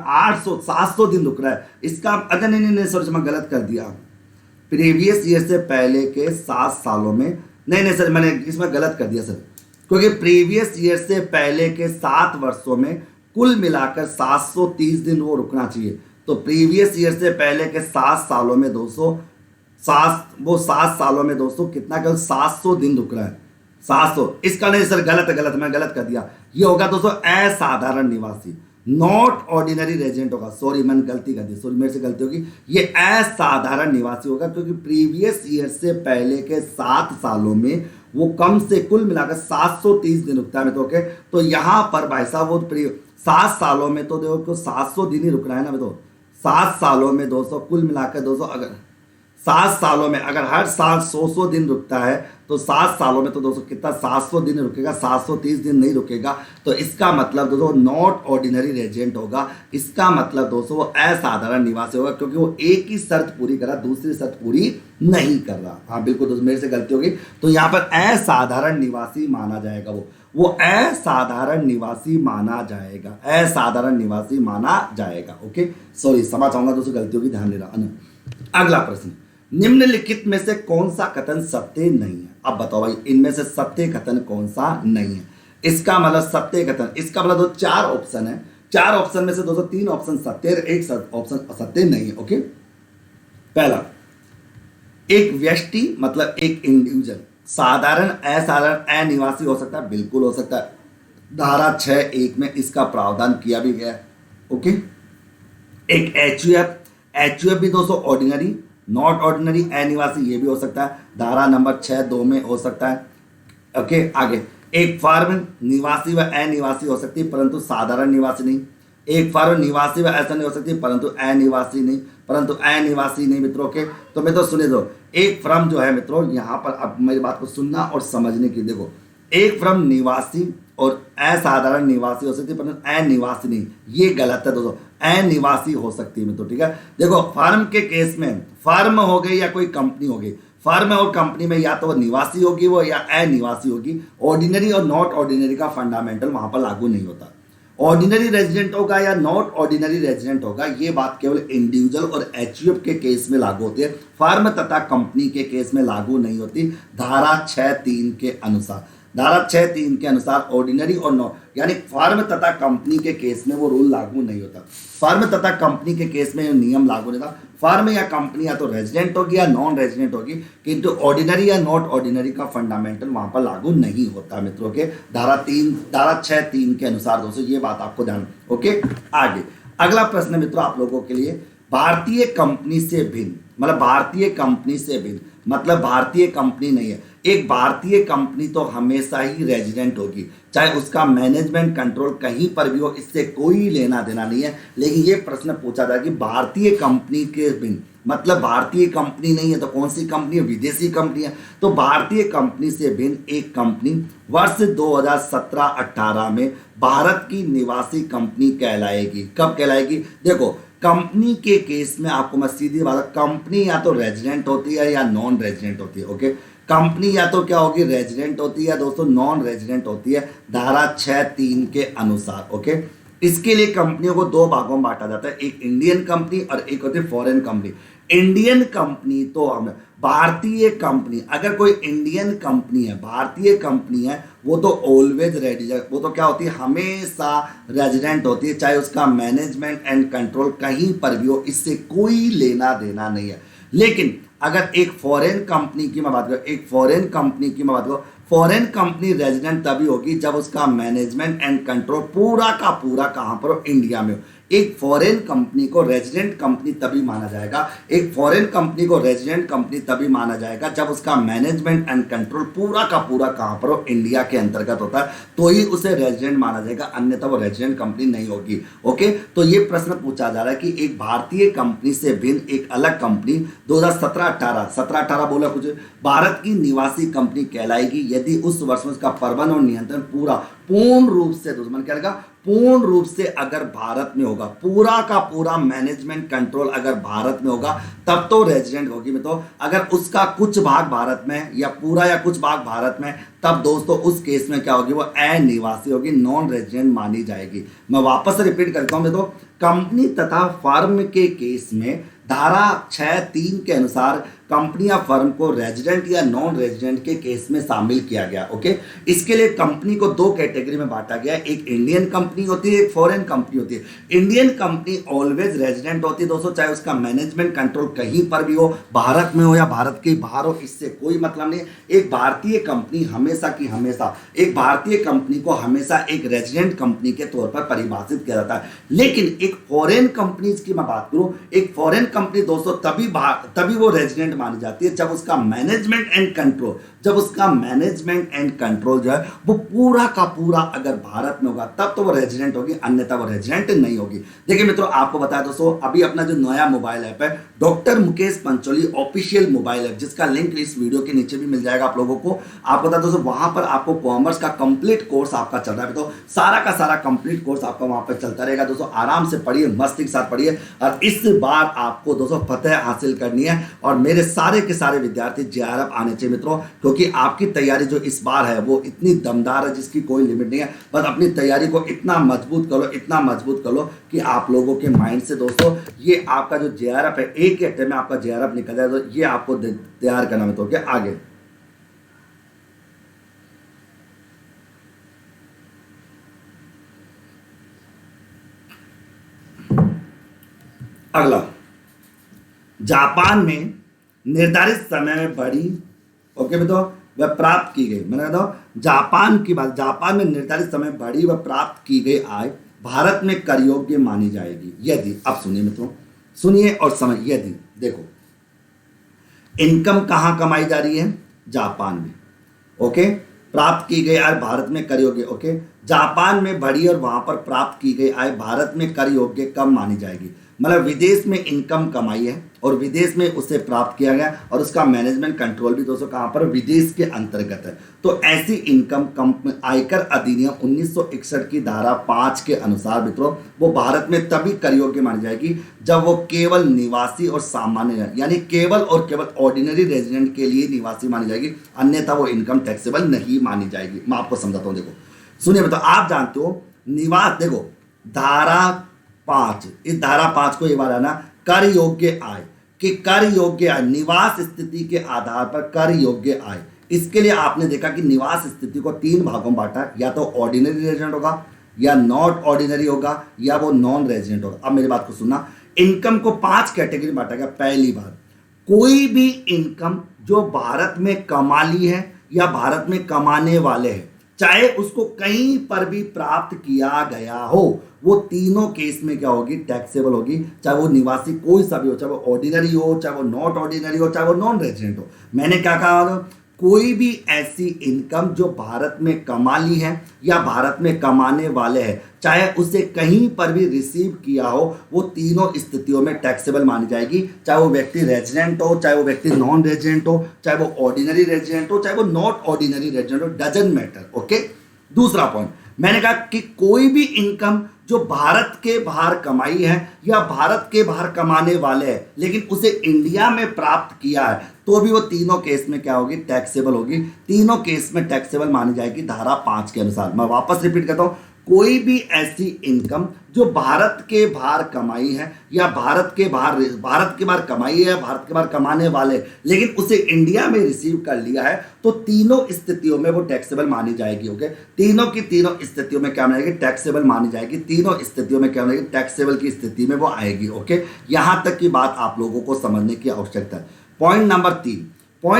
700 दिन रुक रहा है। इसका अच्छा नहीं सर मैं गलत कर दिया। प्रीवियस ईयर से पहले के 7 सालों में, नहीं सर मैंने इसमें गलत कर दिया सर, क्योंकि प्रीवियस ईयर से पहले के 7 वर्षों में कुल मिलाकर 730 दिन वो रुकना चाहिए। तो प्रीवियस ईयर से पहले के 7 सालों में 7 सालों में दोस्तों कितना केवल 700 दिन रुक रहा है, 700। इसका नहीं सर गलत मैं गलत कर दिया। ये होगा दोस्तों असाधारण निवासी, नॉट ऑर्डिनरी रेजिडेंट होगा। सॉरी मैंने गलती कर दी, सॉरी मेरे से गलती होगी। ये असाधारण निवासी होगा क्योंकि प्रीवियस ईयर से पहले के 7 सालों में वो कम से कुल मिलाकर 730 दिन रुकता है। ओके, तो यहाँ पर भाई साहब वो 7 सालों में तो देखो 700 दिन ही रुक रहा है ना। तो 7 सालों में 200 कुल मिलाकर 200, अगर 7 सालों में अगर हर साल 100 दिन रुकता है तो 7 सालों में तो दोस्तों कितना 700 दिन रुकेगा, 730 दिन नहीं रुकेगा। तो इसका मतलब दोस्तों नॉट ऑर्डिनरी रेजिडेंट होगा। इसका मतलब दोस्तों वो असाधारण निवासी होगा क्योंकि वो एक ही शर्त पूरी कर रहा, दूसरी शर्त पूरी नहीं कर रहा। हाँ बिल्कुल दोस्तों मेरे से गलती होगी। तो यहाँ पर असाधारण निवासी माना जाएगा, वो असाधारण निवासी माना जाएगा, असाधारण निवासी माना जाएगा। ओके सॉरी क्षमा चाहूंगा दोस्तों, गलती होगी, ध्यान देना। अगला प्रश्न, निम्नलिखित में से कौन सा कथन सत्य नहीं है? अब बताओ भाई इनमें से सत्य कथन कौन सा नहीं है? इसका मतलब सत्य कथन, इसका मतलब 4 ऑप्शन है, 4 ऑप्शन में से दोस्तों 3 ऑप्शन सत्य और 1 ऑप्शन असत्य नहीं है। ओके, पहला, एक व्यष्टि मतलब एक इंडिविजुअल साधारण असाधारण अनिवासी हो सकता है, बिल्कुल हो सकता है, धारा 6(1) में इसका प्रावधान किया भी गया है। ओके, एक एचयूएफ भी दोस्तों ऑर्डिनरी नॉट ऑर्डिनरी अनिवासी ये भी हो सकता है, धारा नंबर 6(2) में हो सकता है। ओके, आगे एक फर्म निवासी व अनिवासी हो सकती है परंतु साधारण निवासी नहीं, एक फर्म निवासी व ऐसा नहीं हो सकती परंतु अनिवासी नहीं मित्रों के। तो मित्रों सुने दो, एक फर्म जो है मित्रों यहाँ पर अब मेरी बात को सुनना और समझने की, देखो एक फर्म निवासी और असाधारण निवासी हो सकती है परंतु अनिवासी नहीं, ये गलत है दोस्तों, अनिवासी हो सकती है मित्रों। ठीक है, देखो फर्म के केस में फर्म हो गई या कोई कंपनी हो गई, फर्म और कंपनी में या तो वो निवासी होगी वो या अनिवासी होगी। ऑर्डिनरी और नॉट ऑर्डिनरी का फंडामेंटल वहां पर लागू नहीं होता। ऑर्डिनरी रेजिडेंट होगा या नॉट ऑर्डिनरी रेजिडेंट होगा ये बात केवल इंडिविजुअल और एचयूएफ के केस में लागू होती है, फर्म तथा कंपनी के केस में लागू नहीं होती। धारा 6(3) के अनुसार, धारा 6(3) के अनुसार ऑर्डिनरी और नॉट यानी फर्म तथा कंपनी के केस में वो रूल लागू नहीं होता, फर्म तथा कंपनी के केस में नियम लागू नहीं था। फर्म या कंपनी या तो रेजिडेंट होगी या नॉन रेजिडेंट होगी, किंतु ऑर्डिनरी या नॉट ऑर्डिनरी का फंडामेंटल वहां पर लागू नहीं होता मित्रों के, धारा 6(3) के अनुसार दोस्तों, ये बात आपको ध्यान। ओके, आगे अगला प्रश्न मित्रों आप लोगों के लिए, भारतीय कंपनी से भिन्न मतलब भारतीय कंपनी से भिन्न मतलब भारतीय कंपनी नहीं है। एक भारतीय कंपनी तो हमेशा ही रेजिडेंट होगी, चाहे उसका मैनेजमेंट कंट्रोल कहीं पर भी हो, इससे कोई लेना देना नहीं है। लेकिन ये प्रश्न पूछा जाए कि भारतीय कंपनी के भिन्न मतलब भारतीय कंपनी नहीं है तो कौन सी कंपनी है? विदेशी कंपनी है। तो भारतीय कंपनी से भिन्न एक कंपनी वर्ष 2017-18 में भारत की निवासी कंपनी कहलाएगी। कब कहलाएगी? देखो कंपनी के केस में आपको मैं सीधी बात, कंपनी या तो रेजिडेंट होती है या नॉन रेजिडेंट होती है। ओके, कंपनी या तो क्या होगी, रेजिडेंट होती है दोस्तों, नॉन रेजिडेंट होती है धारा 6(3) के अनुसार। ओके, इसके लिए कंपनियों को दो भागों में बांटा जाता है, एक इंडियन कंपनी और एक होती है फॉरेन कंपनी। इंडियन कंपनी तो हम, भारतीय कंपनी, अगर कोई इंडियन कंपनी है, भारतीय कंपनी है, वो तो ऑलवेज रेडी, वो तो क्या होती है, हमेशा रेजिडेंट होती है, चाहे उसका मैनेजमेंट एंड कंट्रोल कहीं पर भी हो, इससे कोई लेना देना नहीं है। लेकिन अगर एक फॉरेन कंपनी की मैं बात करूं, एक फॉरेन कंपनी की मैं बात करूं, फॉरेन कंपनी रेजिडेंट तभी होगी जब उसका मैनेजमेंट एंड कंट्रोल पूरा का पूरा कहां पर हो, इंडिया में हो। एक फॉरेन कंपनी को रेजिडेंट कंपनी तभी माना जाएगा, एक फॉरेन कंपनी को रेजिडेंट कंपनी तभी माना जाएगा जब उसका मैनेजमेंट एंड कंट्रोल पूरा का पूरा कहां पर हो, इंडिया के अंतर्गत होता है, तो ही उसे रेजिडेंट माना जाएगा, अन्यथा वो रेजिडेंट कंपनी नहीं होगी। ओके, तो ये प्रश्न पूछा जा रहा है कि एक भारतीय कंपनी से भिन्न एक अलग कंपनी 2017-18 बोला कुछ, भारत की निवासी कंपनी कहलाएगी यदि उस वर्ष में उसका प्रबंधन और नियंत्रण पूर्ण रूप से, दुश्मन क्या लगा, पूर्ण रूप से अगर भारत में होगा, पूरा का पूरा मैनेजमेंट कंट्रोल अगर भारत में होगा, तब तो रेजिडेंट होगी। में तो अगर उसका कुछ भाग भारत में या पूरा या कुछ भाग भारत में, तब दोस्तों उस केस में क्या होगी, वो अनिवासी होगी, नॉन रेजिडेंट मानी जाएगी। मैं वापस रिपीट करता हूं, तो कंपनी तथा फर्म के केस में धारा 6(3) के अनुसार कंपनी या फर्म को रेजिडेंट या नॉन रेजिडेंट के केस में शामिल किया गया। ओके, इसके लिए कंपनी को दो कैटेगरी में बांटा गया है, एक इंडियन कंपनी होती है, एक फॉरेन कंपनी होती है। इंडियन कंपनी ऑलवेज रेजिडेंट होती है दोस्तों, चाहे उसका मैनेजमेंट कंट्रोल कहीं पर भी हो, भारत में हो या भारत के बाहर हो, इससे कोई मतलब नहीं। एक भारतीय कंपनी हमेशा की हमेशा, एक भारतीय कंपनी को हमेशा एक रेजिडेंट कंपनी के तौर पर परिभाषित किया जाता है। लेकिन एक फॉरेन कंपनी की मैं बात करूं, एक फॉरेन कंपनी दोस्तों तभी वो रेजिडेंट मानी जाती है जब उसका मैनेजमेंट एंड कंट्रोल, जब उसका मैनेजमेंट एंड कंट्रोल जो है वो पूरा का पूरा अगर भारत में होगा, तब तो वो रेजिडेंट होगी, अन्यथा वो रेजिडेंट नहीं होगी। देखिए मित्रों, आपको बताया दोस्तों, अभी अपना जो नया मोबाइल ऐप है doctor Mukesh Pancholi official mobile app, जिसका लिंक इस वीडियो के नीचे भी मिल जाएगा आप लोगों को। आपको बता दोस्तों, वहां पर आपको कॉमर्स का कंप्लीट कोर्स आपका चल रहा है, तो सारा का सारा कंप्लीट कोर्स आपका वहां पर चलता रहेगा दोस्तों। आराम से पढ़िए, मस्ती के साथ पढ़िए, और इस बार आपको दोस्तों फतेह हासिल करनी है, और मेरे सारे के सारे विद्यार्थी जेआरएफ आने चाहिए मित्रों, क्योंकि आपकी तैयारी जो इस बार है वो इतनी दमदार है जिसकी कोई लिमिट नहीं है। बस अपनी तैयारी को इतना मजबूत कर लो, इतना मजबूत कर लो कि आप लोगों के माइंड से दोस्तों ये आपका जो जेआरएफ है, एक ही घंटे में आपका जेआरएफ निकल जाए, तो ये आपको तैयार करना है। तो क्या आगे अगला, जापान में निर्धारित समय में बढ़ी, ओके बेटो, वह प्राप्त की गई, मैंने कहता हूं जापान की बात, जापान में निर्धारित समय बढ़ी व प्राप्त की गई आय भारत में कर योग्य मानी जाएगी यदि, अब सुनिए मित्रों, सुनिए और समझ, यदि देखो इनकम कहां कमाई जा रही है, जापान में, ओके, प्राप्त की गई आय भारत में कर योग्य, ओके, जापान में बढ़ी और वहां पर प्राप्त की गई आय भारत में कर योग्य कब मानी जाएगी, मतलब विदेश में इनकम कमाई है और विदेश में उसे प्राप्त किया गया, और उसका मैनेजमेंट कंट्रोल भी दोस्तों कहां पर, विदेश के अंतर्गत है, तो ऐसी इनकम आयकर अधिनियम 1961 की धारा 5 के अनुसार मित्रों वो भारत में तभी कर योग्य मानी जाएगी जब वो केवल निवासी और सामान्य, यानी केवल और केवल ऑर्डिनरी रेजिडेंट के लिए निवासी मानी जाएगी, अन्यथा वो इनकम टैक्सेबल नहीं मानी जाएगी। मैं आपको समझाता हूं, देखो सुनिए मित्रों, आप जानते हो निवास, देखो धारा 5, इस धारा 5 को एक बार आना, कर योग्य आय, कि कर योग्य आय निवास स्थिति के आधार पर कर योग्य आय, इसके लिए आपने देखा कि निवास स्थिति को 3 भागों में बांटा, या तो ऑर्डिनरी रेजिडेंट होगा, या नॉट ऑर्डिनरी होगा, या वो नॉन रेजिडेंट होगा। अब मेरी बात को सुनना, इनकम को 5 कैटेगरी में बांटा गया। पहली बात, कोई भी इनकम जो भारत में कमा ली है या भारत में कमाने वाले हैं, चाहे उसको कहीं पर भी प्राप्त किया गया हो, वो तीनों केस में क्या होगी, टैक्सेबल होगी, चाहे वो निवासी कोई सा भी हो, चाहे वो ऑर्डिनरी हो, चाहे वो नॉट ऑर्डिनरी हो, चाहे वो नॉन रेजिडेंट हो। मैंने क्या कहा, कोई भी ऐसी इनकम जो भारत में कमा ली है या भारत में कमाने वाले हैं, चाहे उसे कहीं पर भी रिसीव किया हो, वो तीनों स्थितियों में टैक्सेबल मानी जाएगी, चाहे वो व्यक्ति रेजिडेंट हो, चाहे वो व्यक्ति नॉन रेजिडेंट हो, चाहे वो ऑर्डिनरी रेजिडेंट हो, चाहे वो नॉट ऑर्डिनरी रेजिडेंट हो, डजंट मैटर। ओके, दूसरा पॉइंट, मैंने कहा कि कोई भी इनकम जो भारत के बाहर कमाई है या भारत के बाहर कमाने वाले हैं लेकिन उसे इंडिया में प्राप्त किया है तो भी वो तीनों केस में क्या होगी, टैक्सेबल होगी। तीनों केस में टैक्सेबल मानी जाएगी धारा 5 के अनुसार। मैं वापस रिपीट करता हूं, कोई भी ऐसी इनकम जो भारत के बाहर कमाई है या भारत के बाहर कमाई है, भारत के बाहर कमाने वाले लेकिन उसे इंडिया में रिसीव कर लिया है तो तीनों स्थितियों में वो टैक्सेबल मानी जाएगी। ओके, तीनों की तीनों स्थितियों में क्या मानी जाएगी, टैक्सेबल मानी जाएगी। तीनों स्थितियों में क्या मानी, टैक्सेबल की स्थिति में वो आएगी। ओके, यहां तक की बात आप लोगों को समझने की आवश्यकता है। पॉइंट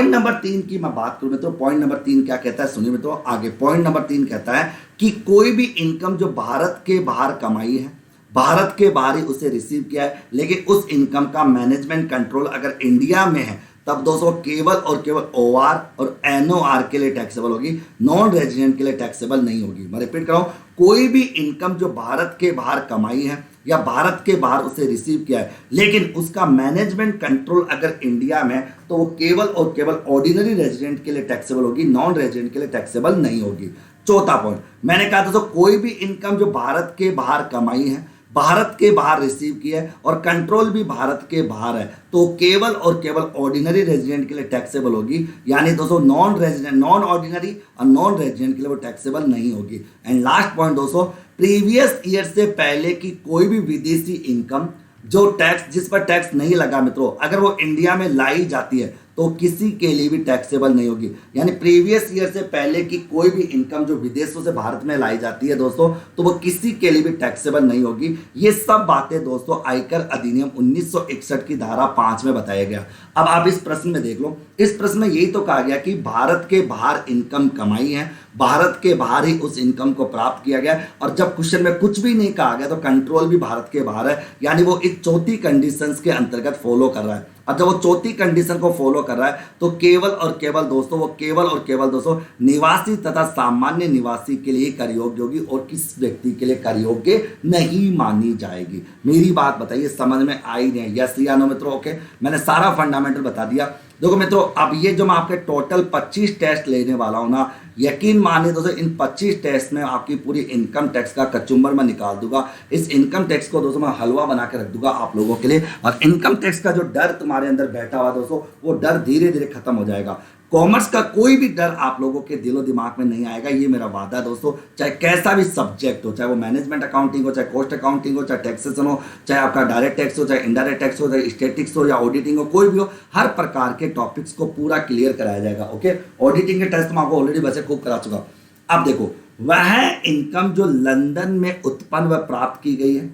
नंबर 3 की मैं बात करूं मित्रों, पॉइंट नंबर 3 क्या कहता है, सुनिए मित्रों आगे। पॉइंट नंबर 3 कहता है कि कोई भी इनकम जो भारत के बाहर कमाई है, भारत के बाहर ही उसे रिसीव किया है लेकिन उस इनकम का मैनेजमेंट कंट्रोल अगर इंडिया में है तब दोस्तों केवल और केवल ओआर और एनओआर के लिए टैक्सेबल होगी, नॉन रेजिडेंट के लिए टैक्सेबल नहीं होगी। मैं रिपीट कर रहा हूं, कोई भी इनकम जो भारत के बाहर कमाई है या भारत के बाहर उसे रिसीव किया है लेकिन उसका मैनेजमेंट कंट्रोल अगर इंडिया में तो वो केवल और केवल ऑर्डिनरी रेजिडेंट के लिए टैक्सेबल होगी, नॉन रेजिडेंट के लिए टैक्सेबल नहीं होगी। चौथा पॉइंट मैंने कहा दोस्तों, कोई भी इनकम जो भारत के बाहर कमाई है, भारत के बाहर रिसीव किया है और कंट्रोल भी भारत के बाहर है तो केवल और केवल ऑर्डिनरी रेजिडेंट के लिए टैक्सेबल होगी। यानी दोस्तों नॉन रेजिडेंट, नॉन ऑर्डिनरी और नॉन रेजिडेंट के लिए वो टैक्सेबल नहीं होगी। एंड लास्ट पॉइंट दोस्तों, प्रीवियस ईयर से पहले की कोई भी विदेशी इनकम जो टैक्स, जिस पर टैक्स नहीं लगा मित्रों, अगर वो इंडिया में लाई जाती है तो किसी के लिए भी टैक्सेबल नहीं होगी। यानी प्रीवियस ईयर से पहले की कोई भी इनकम जो विदेशों से भारत में लाई जाती है दोस्तों तो वो किसी के लिए भी टैक्सेबल नहीं होगी। ये सब बातें दोस्तों आयकर अधिनियम 1961 की धारा 5 में बताया गया। अब आप इस प्रश्न में देख लो, इस प्रश्न में यही तो कहा गया कि भारत के बाहर इनकम कमाई है, भारत के बाहर ही उस इनकम को प्राप्त किया गया और जब क्वेश्चन में कुछ भी नहीं कहा गया तो कंट्रोल भी भारत के बाहर है, यानी वो इस चौथी कंडीशंस के अंतर्गत फॉलो कर रहा है। अब जब वो चौथी कंडीशन को फॉलो कर रहा है तो केवल और केवल दोस्तों, वो केवल और केवल दोस्तों निवासी तथा सामान्य निवासी के लिए कर योग्य होगी और किस व्यक्ति के लिए कर योग्य नहीं मानी जाएगी। मेरी बात बताइए, समझ में आई नहीं? यस या नो मित्रों? ओके, मैंने सारा फंडामेंटल बता दिया। देखो मित्रों, अब ये जो मैं आपके टोटल 25 टेस्ट लेने वाला हूं ना, यकीन मानिए दोस्तों इन 25 टेस्ट में आपकी पूरी इनकम टैक्स का कचुम्बर मैं निकाल दूंगा। इस इनकम टैक्स को दोस्तों मैं हलवा बना के रख दूंगा आप लोगों के लिए और इनकम टैक्स का जो डर तुम्हारे अंदर बैठा हुआ दोस्तों वो डर धीरे धीरे खत्म हो जाएगा। कॉमर्स का कोई भी डर आप लोगों के दिलो दिमाग में नहीं आएगा, ये मेरा वादा है दोस्तों। चाहे कैसा भी सब्जेक्ट हो, चाहे वो मैनेजमेंट अकाउंटिंग हो, चाहे कॉस्ट अकाउंटिंग हो, चाहे टैक्सेशन हो, चाहे आपका डायरेक्ट टैक्स हो, चाहे इनडायरेक्ट टैक्स हो, चाहे स्टैटिक्स हो या ऑडिटिंग हो, कोई भी हो, हर प्रकार के टॉपिक्स को पूरा क्लियर कराया जाएगा। ओके, ऑडिटिंग के टेस्ट मैं आपको ऑलरेडी वैसे खूब करा चुका। अब देखो, वह इनकम जो लंदन में उत्पन्न व प्राप्त की गई है,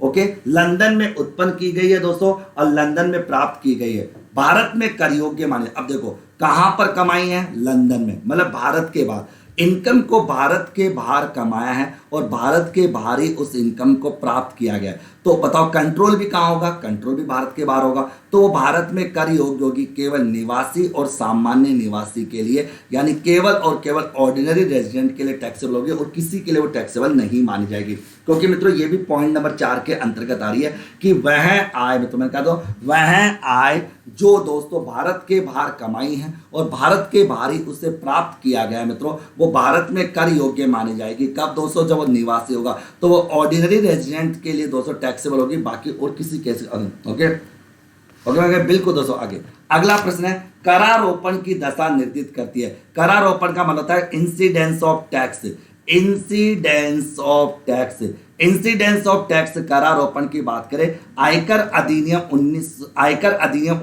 ओके, लंदन में उत्पन्न की गई है दोस्तों और लंदन में प्राप्त की गई है, भारत में कर योग्य माने। अब देखो कहां पर कमाई है, लंदन में, मतलब भारत के बाहर। इनकम को भारत के बाहर कमाया है और भारत के बाहर ही उस इनकम को प्राप्त किया गया है, तो बताओ कंट्रोल भी कहां होगा, कंट्रोल भी भारत के बाहर होगा, तो वो भारत में कर योग्य होगी केवल निवासी और सामान्य निवासी के लिए, यानी केवल और केवल ऑर्डिनरी रेजिडेंट के लिए टैक्सेबल होगी और किसी के लिए वो टैक्सेबल नहीं मानी जाएगी। क्योंकि मित्रों ये भी पॉइंट नंबर 4 के अंतर्गत आ रही है कि वह आय, मित्रों मैं कह दो, वह आय जो दोस्तों भारत के बाहर कमाई है और भारत के बाहर ही उसे प्राप्त किया गया है मित्रों, वो भारत में कर योग्य मानी जाएगी। कब दोस्तों, जब वो निवासी होगा, तो वो ऑर्डिनरी रेजिडेंट के लिए दोस्तों टैक्सेबल होगी, बाकी और किसी केस। ओके ओके, बिल्कुल दोस्तों। आगे अगला प्रश्न है, करारोपण की दशा निर्दिष्ट करती है। करारोपण का मतलब होता है incidence of tax, incidence of tax, incidence of tax. करारोपण की बात करें, आयकर अधिनियम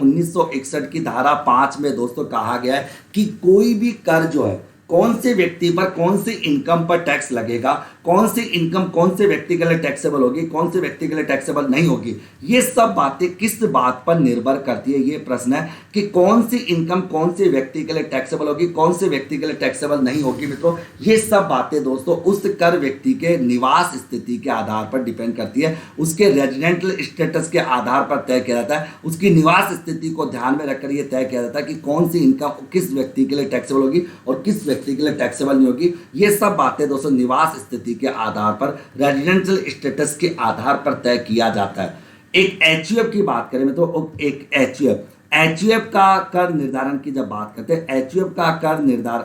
1961 की धारा 5 में दोस्तों कहा गया है कि कोई भी कर जो है कौन से व्यक्ति पर, कौन सी इनकम पर टैक्स लगेगा, कौन सी इनकम कौन से व्यक्ति के लिए टैक्सेबल होगी, कौन से व्यक्ति के लिए टैक्सेबल नहीं होगी, ये सब बातें किस बात पर निर्भर करती है। ये प्रश्न है कि कौन सी इनकम कौन से व्यक्ति के लिए टैक्सेबल होगी, कौन से व्यक्ति के लिए टैक्सेबल नहीं होगी मित्रों। ये सब बातें दोस्तों उस कर व्यक्ति के निवास स्थिति के आधार पर डिपेंड करती है, उसके रेजिडेंटल स्टेटस के आधार पर तय किया जाता है, उसकी निवास स्थिति को ध्यान में रखकर यह तय किया जाता है कि कौन सी इनकम किस व्यक्ति के लिए टैक्सेबल होगी और किस व्यक्ति के लिए टैक्सेबल नहीं होगी। ये सब बातें दोस्तों निवास स्थिति के आधार पर, रेजिडेंशियल स्टेटस के आधार पर तय किया जाता है। एक एचयूएफ की बात करें में तो एक एचयूएफ का कर निर्धारण की जब बात करते हैं, एचयूएफ का कर निर्धारण,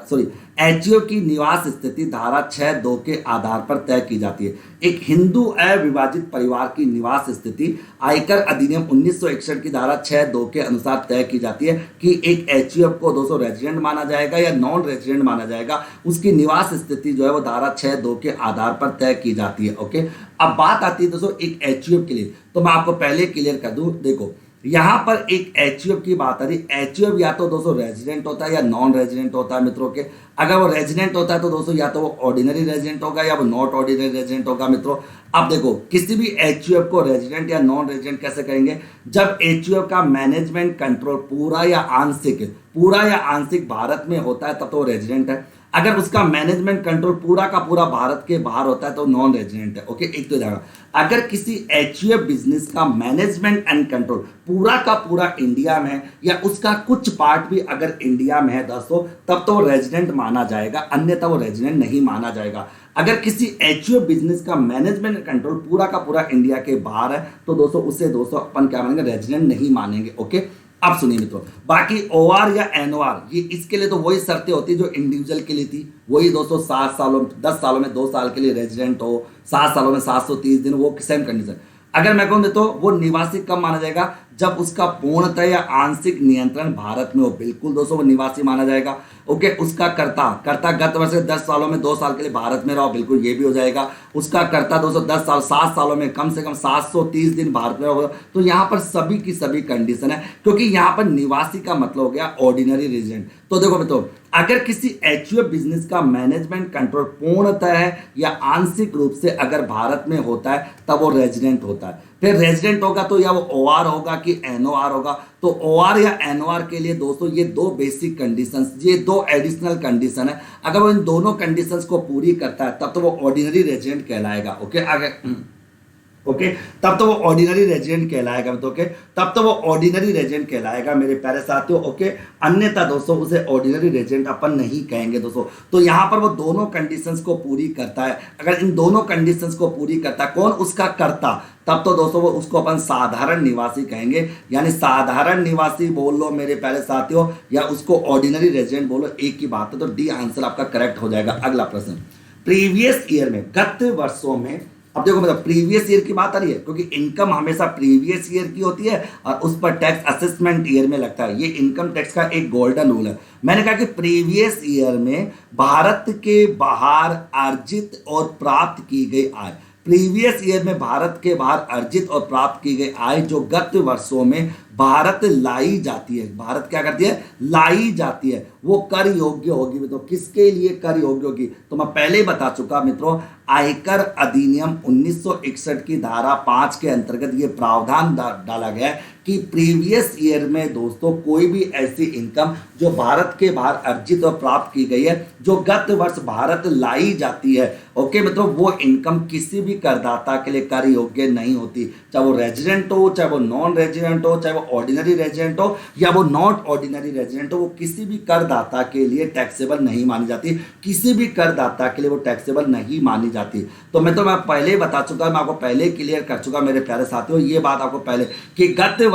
एचयूएफ की निवास स्थिति धारा 6(2) के आधार पर तय की जाती है। एक हिंदू अविभाजित परिवार की निवास स्थिति आयकर अधिनियम 1961 की धारा 6(2) के अनुसार तय की जाती है कि एक एचयूएफ को दोस्तों रेजिडेंट माना जाएगा या नॉन रेजिडेंट माना जाएगा। उसकी निवास स्थिति जो है वो धारा 6(2) के आधार पर तय की जाती है। ओके, अब बात आती है दोस्तों एक एचयूएफ के लिए, तो मैं आपको पहले क्लियर कर दूं। देखो यहां पर एक एचयूएफ की बात आ रही है। एचयूएफ या तो दोस्तों रेजिडेंट होता है या नॉन रेजिडेंट होता है मित्रों के। अगर वो रेजिडेंट होता है तो दोस्तों या तो वो ऑर्डिनरी रेजिडेंट होगा या वो नॉट ऑर्डिनरी रेजिडेंट होगा मित्रों। अब देखो किसी भी एचयूएफ को रेजिडेंट या नॉन रेजिडेंट कैसे करेंगे, जब एचयूएफ का मैनेजमेंट कंट्रोल पूरा या आंशिक भारत में होता है तब तो रेजिडेंट है। अगर उसका मैनेजमेंट कंट्रोल पूरा का पूरा भारत के बाहर होता है तो नॉन रेजिडेंट है। ओके, एक तो जाएगा। अगर किसी एचयूएफ बिजनेस का मैनेजमेंट एंड कंट्रोल पूरा का पूरा इंडिया में है या उसका कुछ पार्ट भी अगर इंडिया में है दोस्तों, तब तो रेजिडेंट माना जाएगा, अन्यथा वो रेजिडेंट नहीं माना जाएगा। अगर किसी एचयूएफ बिजनेस का मैनेजमेंट कंट्रोल पूरा का पूरा इंडिया के बाहर है तो दोस्तों उसे दोस्तों अपन क्या मानेंगे, रेजिडेंट नहीं मानेंगे। ओके, अब सुनिए मित्रों, बाकी ओआर या एनओआर ये इसके लिए तो वही शर्तें होती है जो इंडिविजुअल के लिए थी। वही दोस्तों 7 सालों 10 सालों में 2 साल के लिए रेजिडेंट हो, 7 सालों में 730 दिन, वो सेम कंडीशन। अगर मैं कहूँ तो वो निवासी कब माना जाएगा, जब उसका पूर्णतः या आंशिक नियंत्रण भारत में हो। बिल्कुल दोस्तों वो निवासी माना जाएगा। ओके, उसका कर्ता गत वर्ष 10 सालों में 2 साल के लिए भारत में रहो, बिल्कुल ये भी हो जाएगा। उसका कर्ता दोस्तों 7 सालों में कम से कम 730 दिन भारत में होगा। तो यहाँ पर सभी की सभी कंडीशन है, क्योंकि यहाँ पर निवासी का मतलब हो गया ऑर्डिनरी रेजिडेंट। तो देखो मित्रों, अगर किसी एचयूएफ बिजनेस का मैनेजमेंट कंट्रोल पूर्णतः है या आंशिक रूप से अगर भारत में होता है तब वो रेजिडेंट होता है। फिर रेजिडेंट होगा तो या वो ओआर होगा कि एनओआर होगा। तो ओआर या एनओआर के लिए दोस्तों ये 2 बेसिक कंडीशंस, ये 2 एडिशनल कंडीशन है। अगर वो इन दोनों कंडीशंस को पूरी करता है तब तो वो ऑर्डिनरी रेजिडेंट कहलाएगा। ओके, आगे ओके, तब तो वो ऑर्डिनरी रेजिडेंट कहलाएगा। ओके, तब तो वो ऑर्डिनरी रेजिडेंट कहलाएगा मेरे प्यारे साथियों। ओके, अन्यथा दोस्तों उसे ऑर्डिनरी रेजिडेंट अपन नहीं कहेंगे दोस्तों। तो यहाँ पर वो दोनों कंडीशंस को पूरी करता है। अगर इन दोनों कंडीशंस को पूरी करता है कौन, उसका कर्ता, तब तो दोस्तों वो उसको अपन साधारण निवासी कहेंगे। यानी साधारण निवासी बोल लो मेरे प्यारे साथियों, या उसको ऑर्डिनरी रेजिडेंट बोलो, एक ही बात है। तो डी आंसर आपका करेक्ट हो जाएगा। अगला प्रश्न, प्रीवियस ईयर में, गत वर्षों में। अब देखो मतलब प्रीवियस ईयर की बात आ रही है क्योंकि इनकम हमेशा प्रीवियस ईयर की होती है और उस पर टैक्स असेसमेंट ईयर में लगता है। ये इनकम टैक्स का एक गोल्डन रूल है। मैंने कहा कि प्रीवियस ईयर में भारत के बाहर अर्जित और प्राप्त की गई आय, प्रीवियस ईयर में भारत के बाहर अर्जित और प्राप्त की गई आय जो गत वर्षों में भारत लाई जाती है, भारत क्या करती है, लाई जाती है, वो कर योग्य होगी। तो किसके लिए कर योग्य होगी, तो मैं पहले ही बता चुका मित्रों, आयकर अधिनियम 1961 की धारा 5 के अंतर्गत ये प्रावधान डाला गया है कि प्रीवियस ईयर में दोस्तों कोई भी ऐसी इनकम जो भारत के बाहर अर्जित और प्राप्त की गई है, जो गत वर्ष भारत लाई जाती है, ओके मित्रों, वो इनकम किसी भी करदाता के लिए कर योग्य नहीं होती। चाहे वो रेजिडेंट हो, चाहे वो नॉन रेजिडेंट हो, चाहे वो ऑर्डिनरी रेजिडेंट हो या वो नॉट ऑर्डिनरी रेजिडेंट हो, वो किसी भी करदाता के लिए टैक्सेबल नहीं मानी जाती। किसी भी करदाता के लिए वो टैक्सेबल नहीं मानी जाती। तो मैं पहले ही बता चुका, मैं आपको पहले क्लियर कर चुका मेरे प्यारे साथियों, ये बात आपको पहले कि गत कई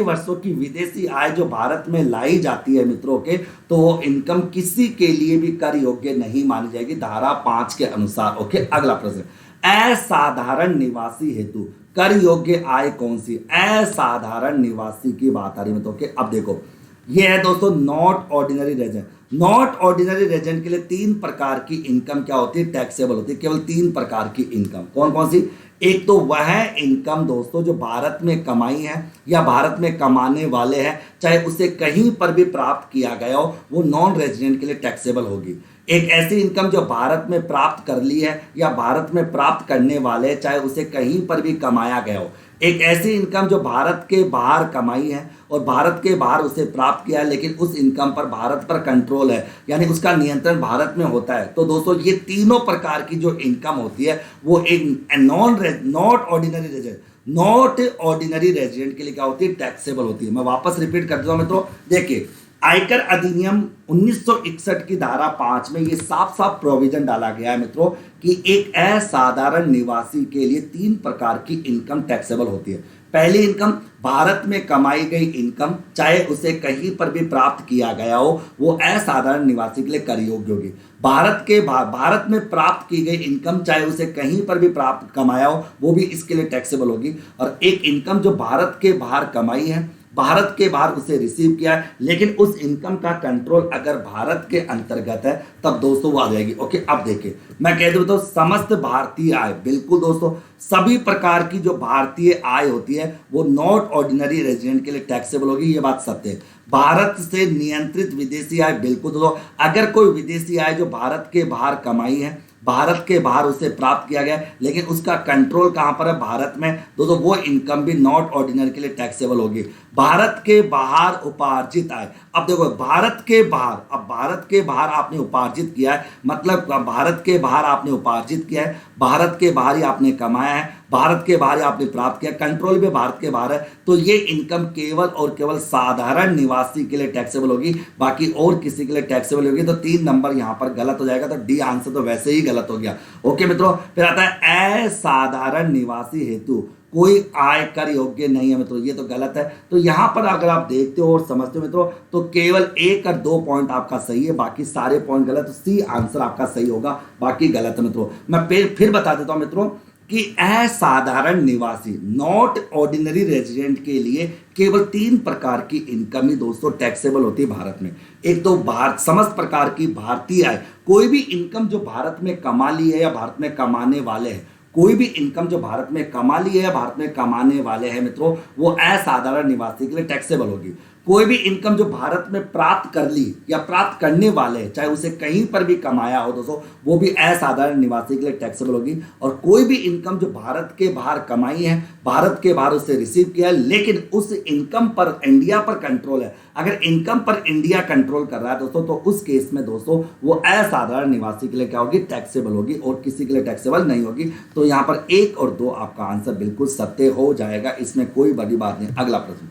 वर्षों की विदेशी आय जो भारत में लाई जाती है मित्रों के, तो वो इनकम किसी के लिए भी कर योग्य नहीं मानी जाएगी धारा 5 के अनुसार। ओके, अगला प्रश्न, असाधारण निवासी हेतु कर योग्य आय कौन सी। असाधारण निवासी की बात आ रही है। ओके, अब देखो ये है दोस्तों not ordinary resident. Not ordinary resident के लिए 3 प्रकार की इनकम क्या होती है, टैक्सेबल होती है। केवल 3 प्रकार की इनकम, कौन कौन सी। एक तो वह इनकम दोस्तों जो भारत में कमाई है या भारत में कमाने वाले हैं, चाहे उसे कहीं पर भी प्राप्त किया गया हो, वो नॉन रेजिडेंट के लिए टैक्सेबल होगी। एक ऐसी इनकम जो भारत में प्राप्त कर ली है या भारत में प्राप्त करने वाले, चाहे उसे कहीं पर भी कमाया गया हो। एक ऐसी इनकम जो भारत के बाहर कमाई है और भारत के बाहर उसे प्राप्त किया है, लेकिन उस इनकम पर भारत पर कंट्रोल है, यानी उसका नियंत्रण भारत में होता है। तो दोस्तों ये तीनों प्रकार की जो इनकम होती है वो एक not ordinary resident, not ordinary resident के लिए क्या होती है, टैक्सेबल होती है। मैं वापस रिपीट कर दूंगा मित्रों, देखिए आयकर अधिनियम 1961 की धारा 5 में ये साफ साफ प्रोविजन डाला गया है मित्रों कि एक असाधारण निवासी के लिए 3 प्रकार की इनकम टैक्सेबल होती है। पहली इनकम, भारत में कमाई गई इनकम, चाहे उसे कहीं पर भी प्राप्त किया गया हो, वो असाधारण निवासी के लिए कर योग्य होगी। भारत में प्राप्त की गई इनकम, चाहे उसे कहीं पर भी प्राप्त कमाया हो, वो भी इसके लिए टैक्सेबल होगी। और एक इनकम जो भारत के बाहर कमाई है, भारत के बाहर उसे रिसीव किया है, लेकिन उस इनकम का कंट्रोल अगर भारत के अंतर्गत है, तब दोस्तों वो आ जाएगी। ओके, अब देखिए मैं कह दूं तो समस्त भारतीय आय, बिल्कुल दोस्तों, सभी प्रकार की जो भारतीय आय होती है वो नॉट ऑर्डिनरी रेजिडेंट के लिए टैक्सेबल होगी, ये बात सत्य है। भारत से नियंत्रित विदेशी आय, बिल्कुल दोस्तों, अगर कोई विदेशी आय जो भारत के बाहर कमाई है, भारत के बाहर उसे प्राप्त किया गया है, लेकिन उसका कंट्रोल कहां पर है, भारत में, दोस्तों वो इनकम भी नॉट ऑर्डिनरी के लिए टैक्सेबल होगी। भारत के बाहर उपार्जित आय, अब देखो भारत के बाहर, अब भारत के बाहर आपने उपार्जित किया है, मतलब भारत के बाहर आपने उपार्जित किया है, भारत के बाहर ही आपने कमाया है, भारत के बाहर ही आपने प्राप्त किया, कंट्रोल भी भारत के बाहर है, तो ये इनकम केवल और केवल साधारण निवासी के लिए टैक्सेबल होगी, बाकी और किसी के लिए टैक्सेबल होगी। तो 3 नंबर यहां पर गलत हो जाएगा, तो डी आंसर तो वैसे ही गलत हो गया। ओके मित्रों, फिर आता है असाधारण निवासी हेतु कोई आय कर योग्य नहीं है मित्रों, ये तो गलत है। तो यहां पर अगर आप देखते हो और समझते हो मित्रों, तो केवल 1 और 2 पॉइंट आपका सही है, बाकी सारे पॉइंट गलत। तो सी आंसर आपका सही होगा, बाकी गलत है मित्रों। मैं फिर बता देता हूं मित्रों कि असाधारण निवासी, नॉट ऑर्डिनरी रेजिडेंट के लिए केवल 3 प्रकार की इनकम ही दोस्तों टैक्सेबल होती है भारत में। एक तो भारत, समस्त प्रकार की भारतीय आय, कोई भी इनकम जो भारत में कमा ली है या भारत में कमाने वाले हैं, कोई भी इनकम जो भारत में कमा ली है या भारत में कमाने वाले हैं मित्रों, वो असाधारण निवासी के लिए टैक्सेबल होगी। कोई भी इनकम जो भारत में प्राप्त कर ली या प्राप्त करने वाले हैं, चाहे उसे कहीं पर भी कमाया हो दोस्तों, वो भी असाधारण निवासी के लिए टैक्सेबल होगी। और कोई भी इनकम जो भारत के बाहर कमाई है, भारत के बाहर उसे रिसीव किया है, लेकिन उस इनकम पर इंडिया पर कंट्रोल है, अगर इनकम पर इंडिया कंट्रोल कर रहा है दोस्तों, तो उस केस में दोस्तों वो असाधारण निवासी के लिए क्या होगी, टैक्सेबल होगी, और किसी के लिए टैक्सेबल नहीं होगी। तो यहाँ पर 1 और 2 आपका आंसर बिल्कुल सत्य हो जाएगा, इसमें कोई बड़ी बात नहीं। अगला प्रश्न,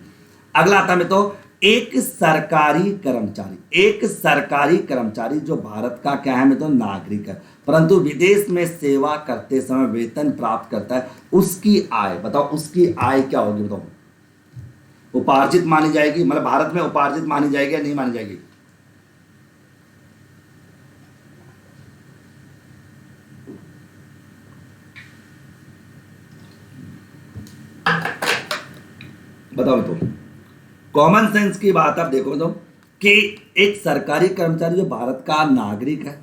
अगला आता है तो एक सरकारी कर्मचारी जो भारत का क्या है तो नागरिक है, परंतु विदेश में सेवा करते समय वेतन प्राप्त करता है, उसकी आय बताओ, उसकी आय क्या होगी बताओ? उपार्जित मानी जाएगी, मतलब भारत में उपार्जित मानी जाएगी या नहीं मानी जाएगी? बताओ तो, कॉमन सेंस की बात आप देखो तो कि एक सरकारी कर्मचारी जो भारत का नागरिक है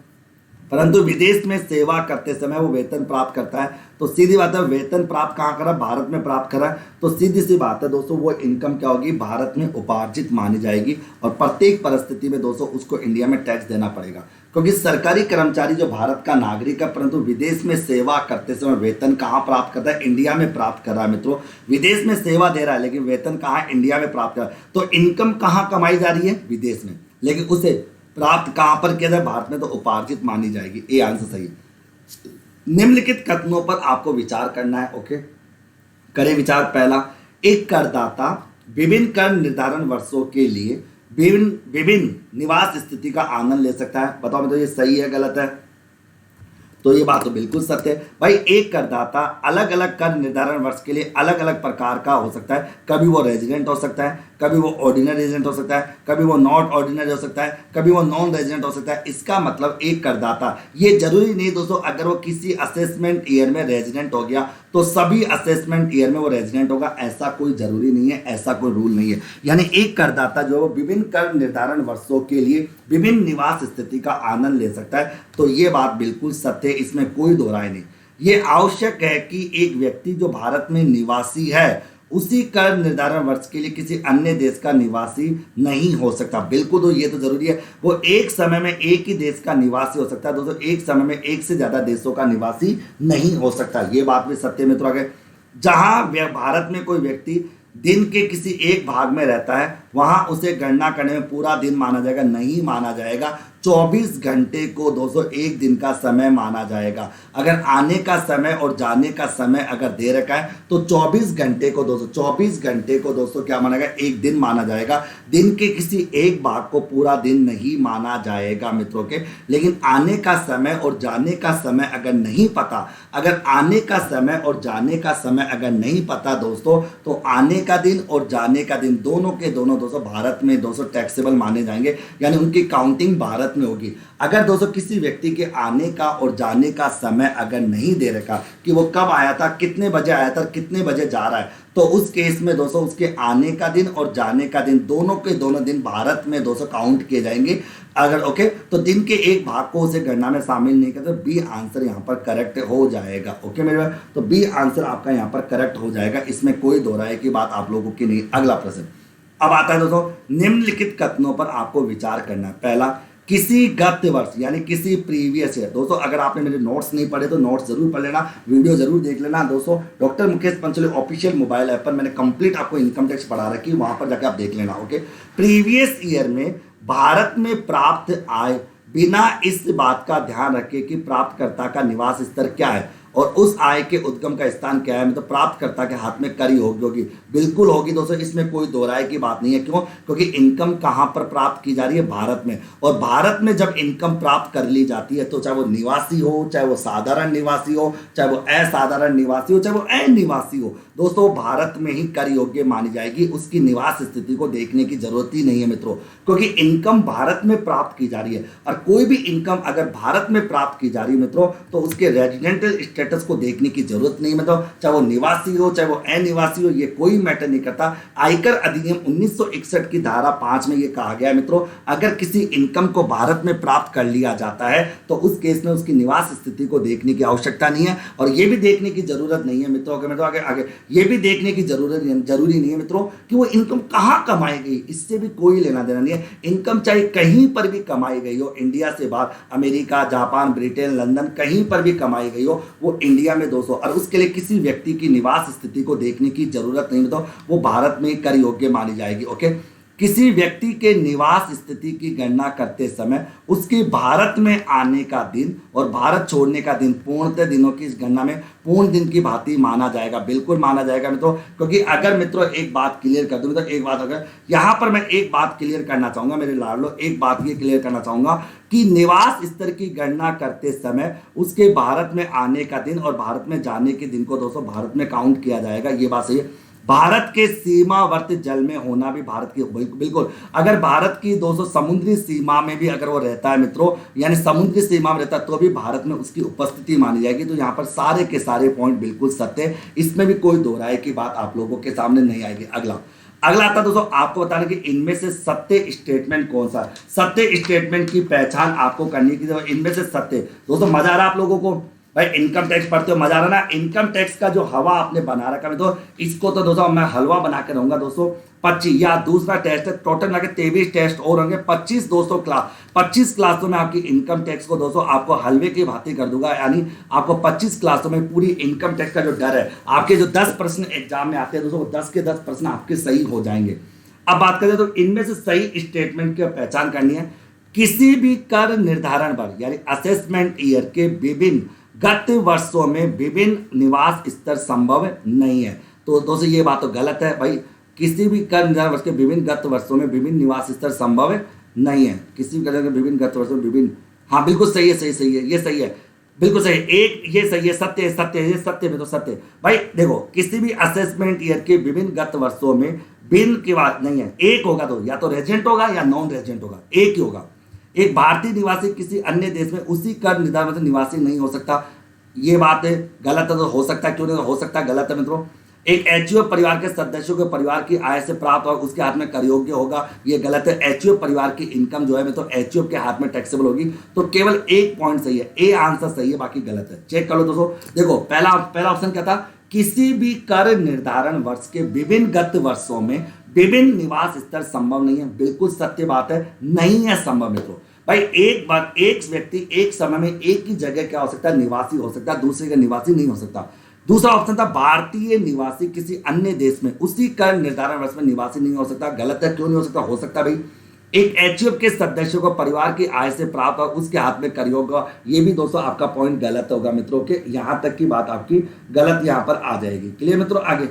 परंतु विदेश में सेवा करते समय वो वेतन प्राप्त करता है, तो सीधी बात है वेतन प्राप्त कहाँ करा, भारत में प्राप्त करा, तो सीधी सी बात है दोस्तों वो इनकम क्या होगी, भारत में उपार्जित मानी जाएगी। और प्रत्येक परिस्थिति में दोस्तों उसको इंडिया में टैक्स देना पड़ेगा, क्योंकि सरकारी कर्मचारी जो भारत का नागरिक है परंतु विदेश में सेवा करते समय वेतन कहाँ प्राप्त करता है, इंडिया में प्राप्त कर रहा है मित्रों। विदेश में सेवा दे रहा है लेकिन वेतन कहाँ, इंडिया में प्राप्त कर रहा है, तो इनकम कहाँ कमाई जा रही है, विदेश में, लेकिन उसे प्राप्त कहां पर किया जाए, भारत में, तो उपार्जित मानी जाएगी। ये आंसर सही है। निम्नलिखित कथनों पर आपको विचार करना है। ओके, करें विचार। पहला, एक करदाता विभिन्न कर निर्धारण वर्षों के लिए विभिन्न निवास स्थिति का आनंद ले सकता है। बताओ तो ये सही है गलत है? तो ये बात तो बिल्कुल सत्य है भाई। एक करदाता अलग अलग कर निर्धारण वर्ष के लिए अलग अलग प्रकार का हो सकता है, कभी वो रेजिडेंट हो सकता है, कभी वो ऑर्डिनरी रेजिडेंट हो सकता है, कभी वो नॉट ऑर्डिनरी हो सकता है, कभी वो नॉन रेजिडेंट हो सकता है। इसका मतलब एक करदाता, ये जरूरी नहीं दोस्तों अगर वो किसी असेसमेंट ईयर में रेजिडेंट हो गया तो सभी असेसमेंट ईयर में वो रेजिडेंट होगा, ऐसा कोई जरूरी नहीं है, ऐसा कोई रूल नहीं है। यानी एक करदाता जो विभिन्न कर निर्धारण वर्षों के लिए विभिन्न निवास स्थिति का आनंद ले सकता है, तो ये बात बिल्कुल सत्य है, इसमें कोई दो राय नहीं। ये आवश्यक है कि एक व्यक्ति जो भारत में निवासी है उसी कर निर्धारण वर्ष के लिए किसी अन्य देश का निवासी नहीं हो सकता। बिल्कुल, तो ये तो जरूरी है। वो एक समय में एक ही देश का निवासी हो सकता है दोस्तों, एक समय में एक से ज्यादा देशों का निवासी नहीं हो सकता। ये बात भी सत्य मित्रों आगे। जहां भारत में कोई व्यक्ति दिन के किसी एक भाग में रहता है वहां उसे गणना करने में पूरा दिन माना जाएगा, नहीं माना जाएगा। 24 घंटे को दोस्तों एक दिन का समय माना जाएगा। अगर आने का समय और जाने का समय अगर दे रखा है तो 24 घंटे को दोस्तों 24 घंटे को दोस्तों क्या माना जाएगा, एक दिन माना जाएगा। दिन के किसी एक भाग को पूरा दिन नहीं माना जाएगा मित्रों के। लेकिन आने का समय और जाने का समय अगर नहीं पता, अगर आने का समय और जाने का समय अगर नहीं पता दोस्तों, तो आने का दिन और जाने का दिन दोनों के दोनों दोस्तों भारत में दोस्तों टैक्सेबल माने जाएंगे, यानी उनकी काउंटिंग भारत में होगी। अगर दोस्तों किसी व्यक्ति के आने का और जाने का समय अगर नहीं दे रखा कि वो कब आया था, कितने बजे आया था, कितने बजे जा रहा है, तो उस केस में दोस्तों उसके आने का दिन और जाने का दिन दोनों के दोनों दिन भारत में दोस्तों काउंट किए जाएंगे। अगर ओके तो दिन के एक भाग को उसे गणना में शामिल नहीं करते, बी आंसर यहाँ पर करेक्ट हो जाएगा। ओके मेरे भाई, तो बी आंसर आपका यहाँ पर करेक्ट हो जाएगा, इसमें कोई दो राय की बात आप लोगों की नहीं। अगला प्रश्न अब आता है दोस्तों, निम्नलिखित कथनों पर आपको विचार करना है। पहला, किसी गत वर्ष यानी किसी प्रीवियस ईयर। दोस्तों अगर आपने मेरे नोट्स नहीं पढ़े तो नोट्स जरूर पढ़ लेना, वीडियो जरूर देख लेना। दोस्तों doctor Mukesh Pancholi official mobile app पर मैंने कंप्लीट आपको इनकम टैक्स पढ़ा रखी है, वहां पर जाकर आप देख लेना। ओके, प्रीवियस ईयर में भारत में प्राप्त आय बिना इस बात का ध्यान रखे कि प्राप्तकर्ता का निवास स्तर क्या है और उस आय के उद्गम का स्थान क्या है, मतलब प्राप्तकर्ता के हाथ में करी होगी, बिल्कुल होगी दोस्तों, इसमें कोई दो राय की बात नहीं है। क्यों? क्योंकि इनकम कहां पर प्राप्त की जा रही है, भारत में। और भारत में जब इनकम प्राप्त कर ली जाती है तो चाहे वो निवासी हो, चाहे वो साधारण निवासी हो, चाहे वो असाधारण निवासी हो, चाहे वो अनिवासी हो, दोस्तों भारत में ही कर योग्य मानी जाएगी। उसकी निवास स्थिति को देखने की जरूरत ही नहीं है मित्रों, क्योंकि इनकम भारत में प्राप्त की जा रही है। और कोई भी इनकम अगर भारत में प्राप्त की जा रही है मित्रों, तो उसके रेजिडेंटल स्टेटस को देखने की जरूरत नहीं, मतलब चाहे वो निवासी हो चाहे वो अनिवासी हो, ये कोई मैटर नहीं करता। आयकर अधिनियम 1961 की धारा 5 में ये कहा गया है मित्रों, अगर किसी इनकम को भारत में प्राप्त कर लिया जाता है तो उस केस में उसकी निवास स्थिति को देखने की आवश्यकता नहीं है। और ये भी देखने की जरूरत नहीं है मित्रों, आगे ये भी देखने की जरूरी नहीं है मित्रों कि वो इनकम कहां कमाई गई, इससे भी कोई लेना देना नहीं है। इनकम चाहे कहीं पर भी कमाई गई हो, इंडिया से बाहर, अमेरिका, जापान, ब्रिटेन, लंदन, कहीं पर भी कमाई गई हो, वो इंडिया में दोस्तों, और उसके लिए किसी व्यक्ति की निवास स्थिति को देखने की जरूरत नहीं, मतलब वो भारत में कर योग्य मानी जाएगी। ओके, किसी व्यक्ति के निवास स्थिति की गणना करते समय उसके भारत में आने का दिन और भारत छोड़ने का दिन पूर्णतः दिनों की इस गणना में पूर्ण दिन की भांति माना जाएगा, बिल्कुल माना जाएगा मित्रों। क्योंकि अगर मित्रों एक बात क्लियर कर दूं, तो एक बात अगर यहां पर मैं एक बात क्लियर करना चाहूंगा मेरे लाडलो, एक बात ये क्लियर करना चाहूंगा कि निवास स्तर की गणना करते समय उसके भारत में आने का दिन और भारत में जाने के दिन को दोस्तों भारत में काउंट किया जाएगा, ये बात सही है। भारत के सीमावर्ती जल में होना भी भारत की बिल्कुल, अगर भारत की दोस्तों समुद्री सीमा में भी अगर वो रहता है मित्रों, यानी समुद्री सीमा में रहता है, तो भी भारत में उसकी उपस्थिति मानी जाएगी। तो यहाँ पर सारे के सारे पॉइंट बिल्कुल सत्य है, इसमें भी कोई दो राय की बात आप लोगों के सामने नहीं आएगी। अगला आता दोस्तों, आपको बताना कि इनमें से सत्य स्टेटमेंट कौन सा। सत्य स्टेटमेंट की पहचान आपको करनी की, इनमें से सत्य। दोस्तों मजा आ रहा है आप लोगों को, भाई इनकम टैक्स पढ़ते हो, मजा आ रहा ना। इनकम टैक्स का जो हवा आपने बना रखा है तो इसको तो दोस्तों मैं हलवा बना के रहूंगा दोस्तों। 25 या दूसरा टेस्ट है, टोटल लगे 23 टेस्ट और होंगे, 25 दोस्तों क्लास, 25 क्लासों में आपकी इनकम टैक्स को दोस्तों आपको हलवे की भांति कर दूंगा। यानी आपको 25 क्लासों में पूरी इनकम टैक्स का जो डर है, आपके जो 10 प्रश्न एग्जाम में आते हैं दोस्तों, 10 के 10 प्रश्न आपके सही हो जाएंगे। अब बात करें तो इनमें से सही स्टेटमेंट की पहचान करनी है। किसी भी कर निर्धारण पर यानी असेसमेंट ईयर के विभिन्न गत वर्षों में विभिन्न निवास स्तर संभव नहीं है। तो दोस्तों ये बात तो गलत है भाई, किसी भी कर निर्धारण वर्ष के विभिन्न गत वर्षों में विभिन्न निवास स्तर संभव नहीं है। किसी भी कर के विभिन्न गत वर्षों में विभिन्न, हाँ बिल्कुल सही है, सही है, ये सही है, बिल्कुल सही है। एक ये सही है, सत्य ये सत्य में तो सत्य भाई। देखो किसी भी असेसमेंट ईयर के विभिन्न गत वर्षों में भिन्न की बात नहीं है, एक होगा तो या तो रेजिडेंट होगा या नॉन रेजिडेंट होगा, एक ही होगा। एक भारतीय निवासी किसी अन्य देश में उसी कर निर्धारण से निवासी नहीं हो सकता, ये बात है गलत है। तो हो सकता है, क्यों नहीं हो सकता, गलत है मित्रों। एक एचयूएफ परिवार के सदस्यों के परिवार की आय से प्राप्त और उसके हाथ में कर योग्य होगा, ये गलत है। एचयूएफ परिवार की इनकम जो है मित्रों एचयूएफ के हाथ में टैक्सेबल होगी। तो केवल एक पॉइंट सही है, ए आंसर सही है, बाकी गलत है। चेक कर लो दोस्तों। देखो पहला ऑप्शन क्या था, किसी भी कर निर्धारण वर्ष के विभिन्न गत वर्षों में विभिन्न निवास स्तर संभव नहीं है, बिल्कुल सत्य बात है, नहीं है संभव मित्रों। भाई एक बार एक व्यक्ति एक समय में एक ही जगह क्या हो सकता है, निवासी हो सकता है, दूसरे का निवासी नहीं हो सकता। दूसरा ऑप्शन था भारतीय निवासी किसी अन्य देश में उसी कर निर्धारण वर्ष में निवासी नहीं हो सकता, गलत है। क्यों नहीं हो सकता, हो सकता भाई। एक एचयूएफ के सदस्यों को परिवार की आय से प्राप्त और उसके हाथ में कर होगा, ये भी दोस्तों आपका पॉइंट गलत होगा मित्रों के, यहां तक की बात आपकी गलत यहां पर आ जाएगी। क्लियर मित्रों? आगे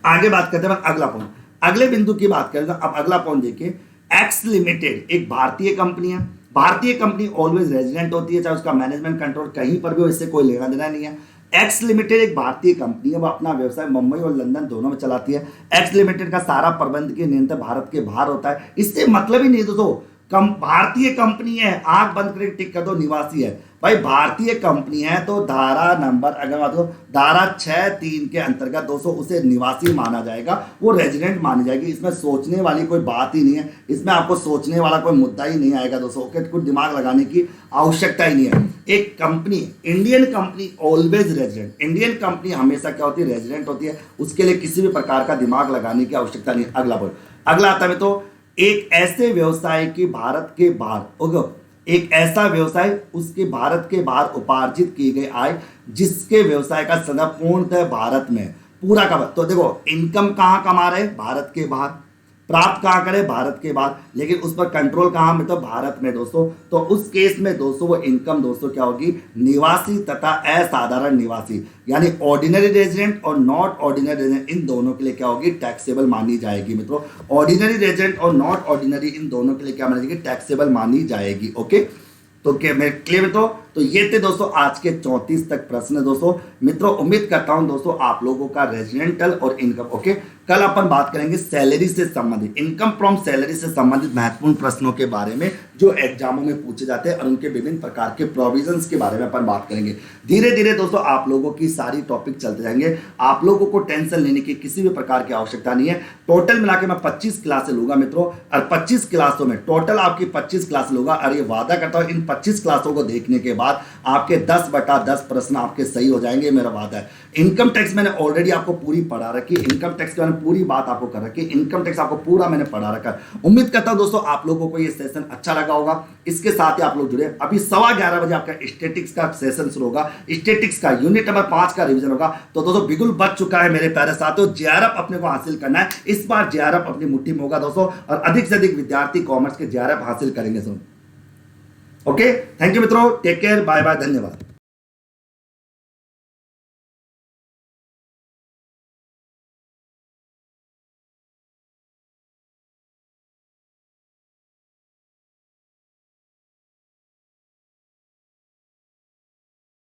आगे बात करते हैं अगला पॉइंट, अगले बिंदु की बात करें। अब अगला पॉइंट देखिए, एक्स लिमिटेड एक भारतीय कंपनी है। भारतीय कंपनी ऑलवेज रेजिडेंट होती है, चाहे उसका मैनेजमेंट कंट्रोल कहीं पर भी हो, इससे कोई लेना देना नहीं है। एक्स लिमिटेड एक भारतीय कंपनी है, वो अपना व्यवसाय मुंबई और लंदन दोनों में चलाती है। एक्स लिमिटेड का सारा प्रबंधकीय नियंत्रण भारत के बाहर होता है। इससे मतलब ही नहीं दोस्तों भारतीय कंपनी है, आंख बंद करके टिक कर दो निवासी है। भाई भारतीय कंपनी है तो धारा नंबर अगर बात हो धारा 6(3) के अंतर्गत दोस्तों उसे निवासी माना जाएगा, वो रेजिडेंट मानी जाएगी। इसमें सोचने वाली कोई बात ही नहीं है, इसमें आपको सोचने वाला कोई मुद्दा ही नहीं आएगा दोस्तों, ओके? कुछ दिमाग लगाने की आवश्यकता ही नहीं है। एक company, Indian company always resident, Indian company हमेशा क्या होती है? रेजिडेंट होती है, उसके लिए किसी भी प्रकार का दिमाग लगाने की आवश्यकता नहीं है। अगला पॉइंट, अगला आता है तो एक ऐसे व्यवसाय की भारत के बाहर, ओके, एक ऐसा व्यवसाय उसके भारत के बाहर उपार्जित की गई आय जिसके व्यवसाय का संदर्भ पूर्णतः भारत में पूरा का। तो देखो इनकम कहाँ कमा रहे? भारत के बाहर। प्राप्त कहाँ करे? भारत के बाहर। लेकिन उस पर कंट्रोल कहाँ? मतलब भारत में दोस्तों। तो उस केस में दोस्तों वो इनकम दोस्तों क्या होगी? निवासी तथा असाधारण निवासी, यानी ऑर्डिनरी रेजिडेंट और नॉट ऑर्डिनरी रेजिडेंट, इन दोनों के लिए क्या होगी? टैक्सेबल मानी जाएगी मित्रों। ऑर्डिनरी रेजिडेंट और नॉट ऑर्डिनरी इन दोनों के लिए क्या मानी जाएगी? टैक्सेबल मानी जाएगी। ओके, तो क्या मैं क्लियर में? तो ये थे दोस्तों आज के 34 तक प्रश्न दोस्तों। मित्रों उम्मीद करता हूं दोस्तों आप लोगों का रेजिडेंटल और इनकम, ओके। कल अपन बात करेंगे सैलरी से संबंधित, इनकम फ्रॉम सैलरी से संबंधित महत्वपूर्ण प्रश्नों के बारे में जो एग्जामों में पूछे जाते हैं और उनके विभिन्न प्रकार के प्रोविजंस के बारे में अपन बात करेंगे। धीरे धीरे दोस्तों आप लोगों की सारी टॉपिक चलते जाएंगे, आप लोगों को टेंशन लेने की किसी भी प्रकार की आवश्यकता नहीं है। टोटल मिला के मैं 25 क्लासें लूंगा मित्रों, और 25 क्लासों में टोटल आपकी 25 क्लास लूंगा, और ये वादा करता हूं इन 25 क्लासों को देखने के बाद आपके 10/10 प्रश्न आपके सही हो जाएंगे, मेरा वादा है। इनकम टैक्स मैंने ऑलरेडी आपको पूरी पढ़ा रखी, इनकम टैक्स के बारे में पूरी बात आपको कर रखी, इनकम टैक्स आपको पूरा मैंने पढ़ा रखा। उम्मीद करता हूं दोस्तों आप लोगों को ये सेशन अच्छा लगा होगा। इसके साथ ही आप लोग जुड़े, अभी 11:15 बजे आपका स्टैटिक्स का सेशन शुरू होगा, स्टैटिक्स का यूनिट नंबर 5 का रिवीजन होगा। तो दोस्तों बिल्कुल बच चुका है मेरे प्यारे साथियों, जेआरएफ अपने को हासिल करना है। इस बार जेआरएफ अपनी मुट्ठी में होगा दोस्तों, और अधिक से अधिक विद्यार्थी कॉमर्स के जेआरएफ हासिल करेंगे। ओके, थैंक यू मित्रों, टेक केयर, बाय बाय, धन्यवाद।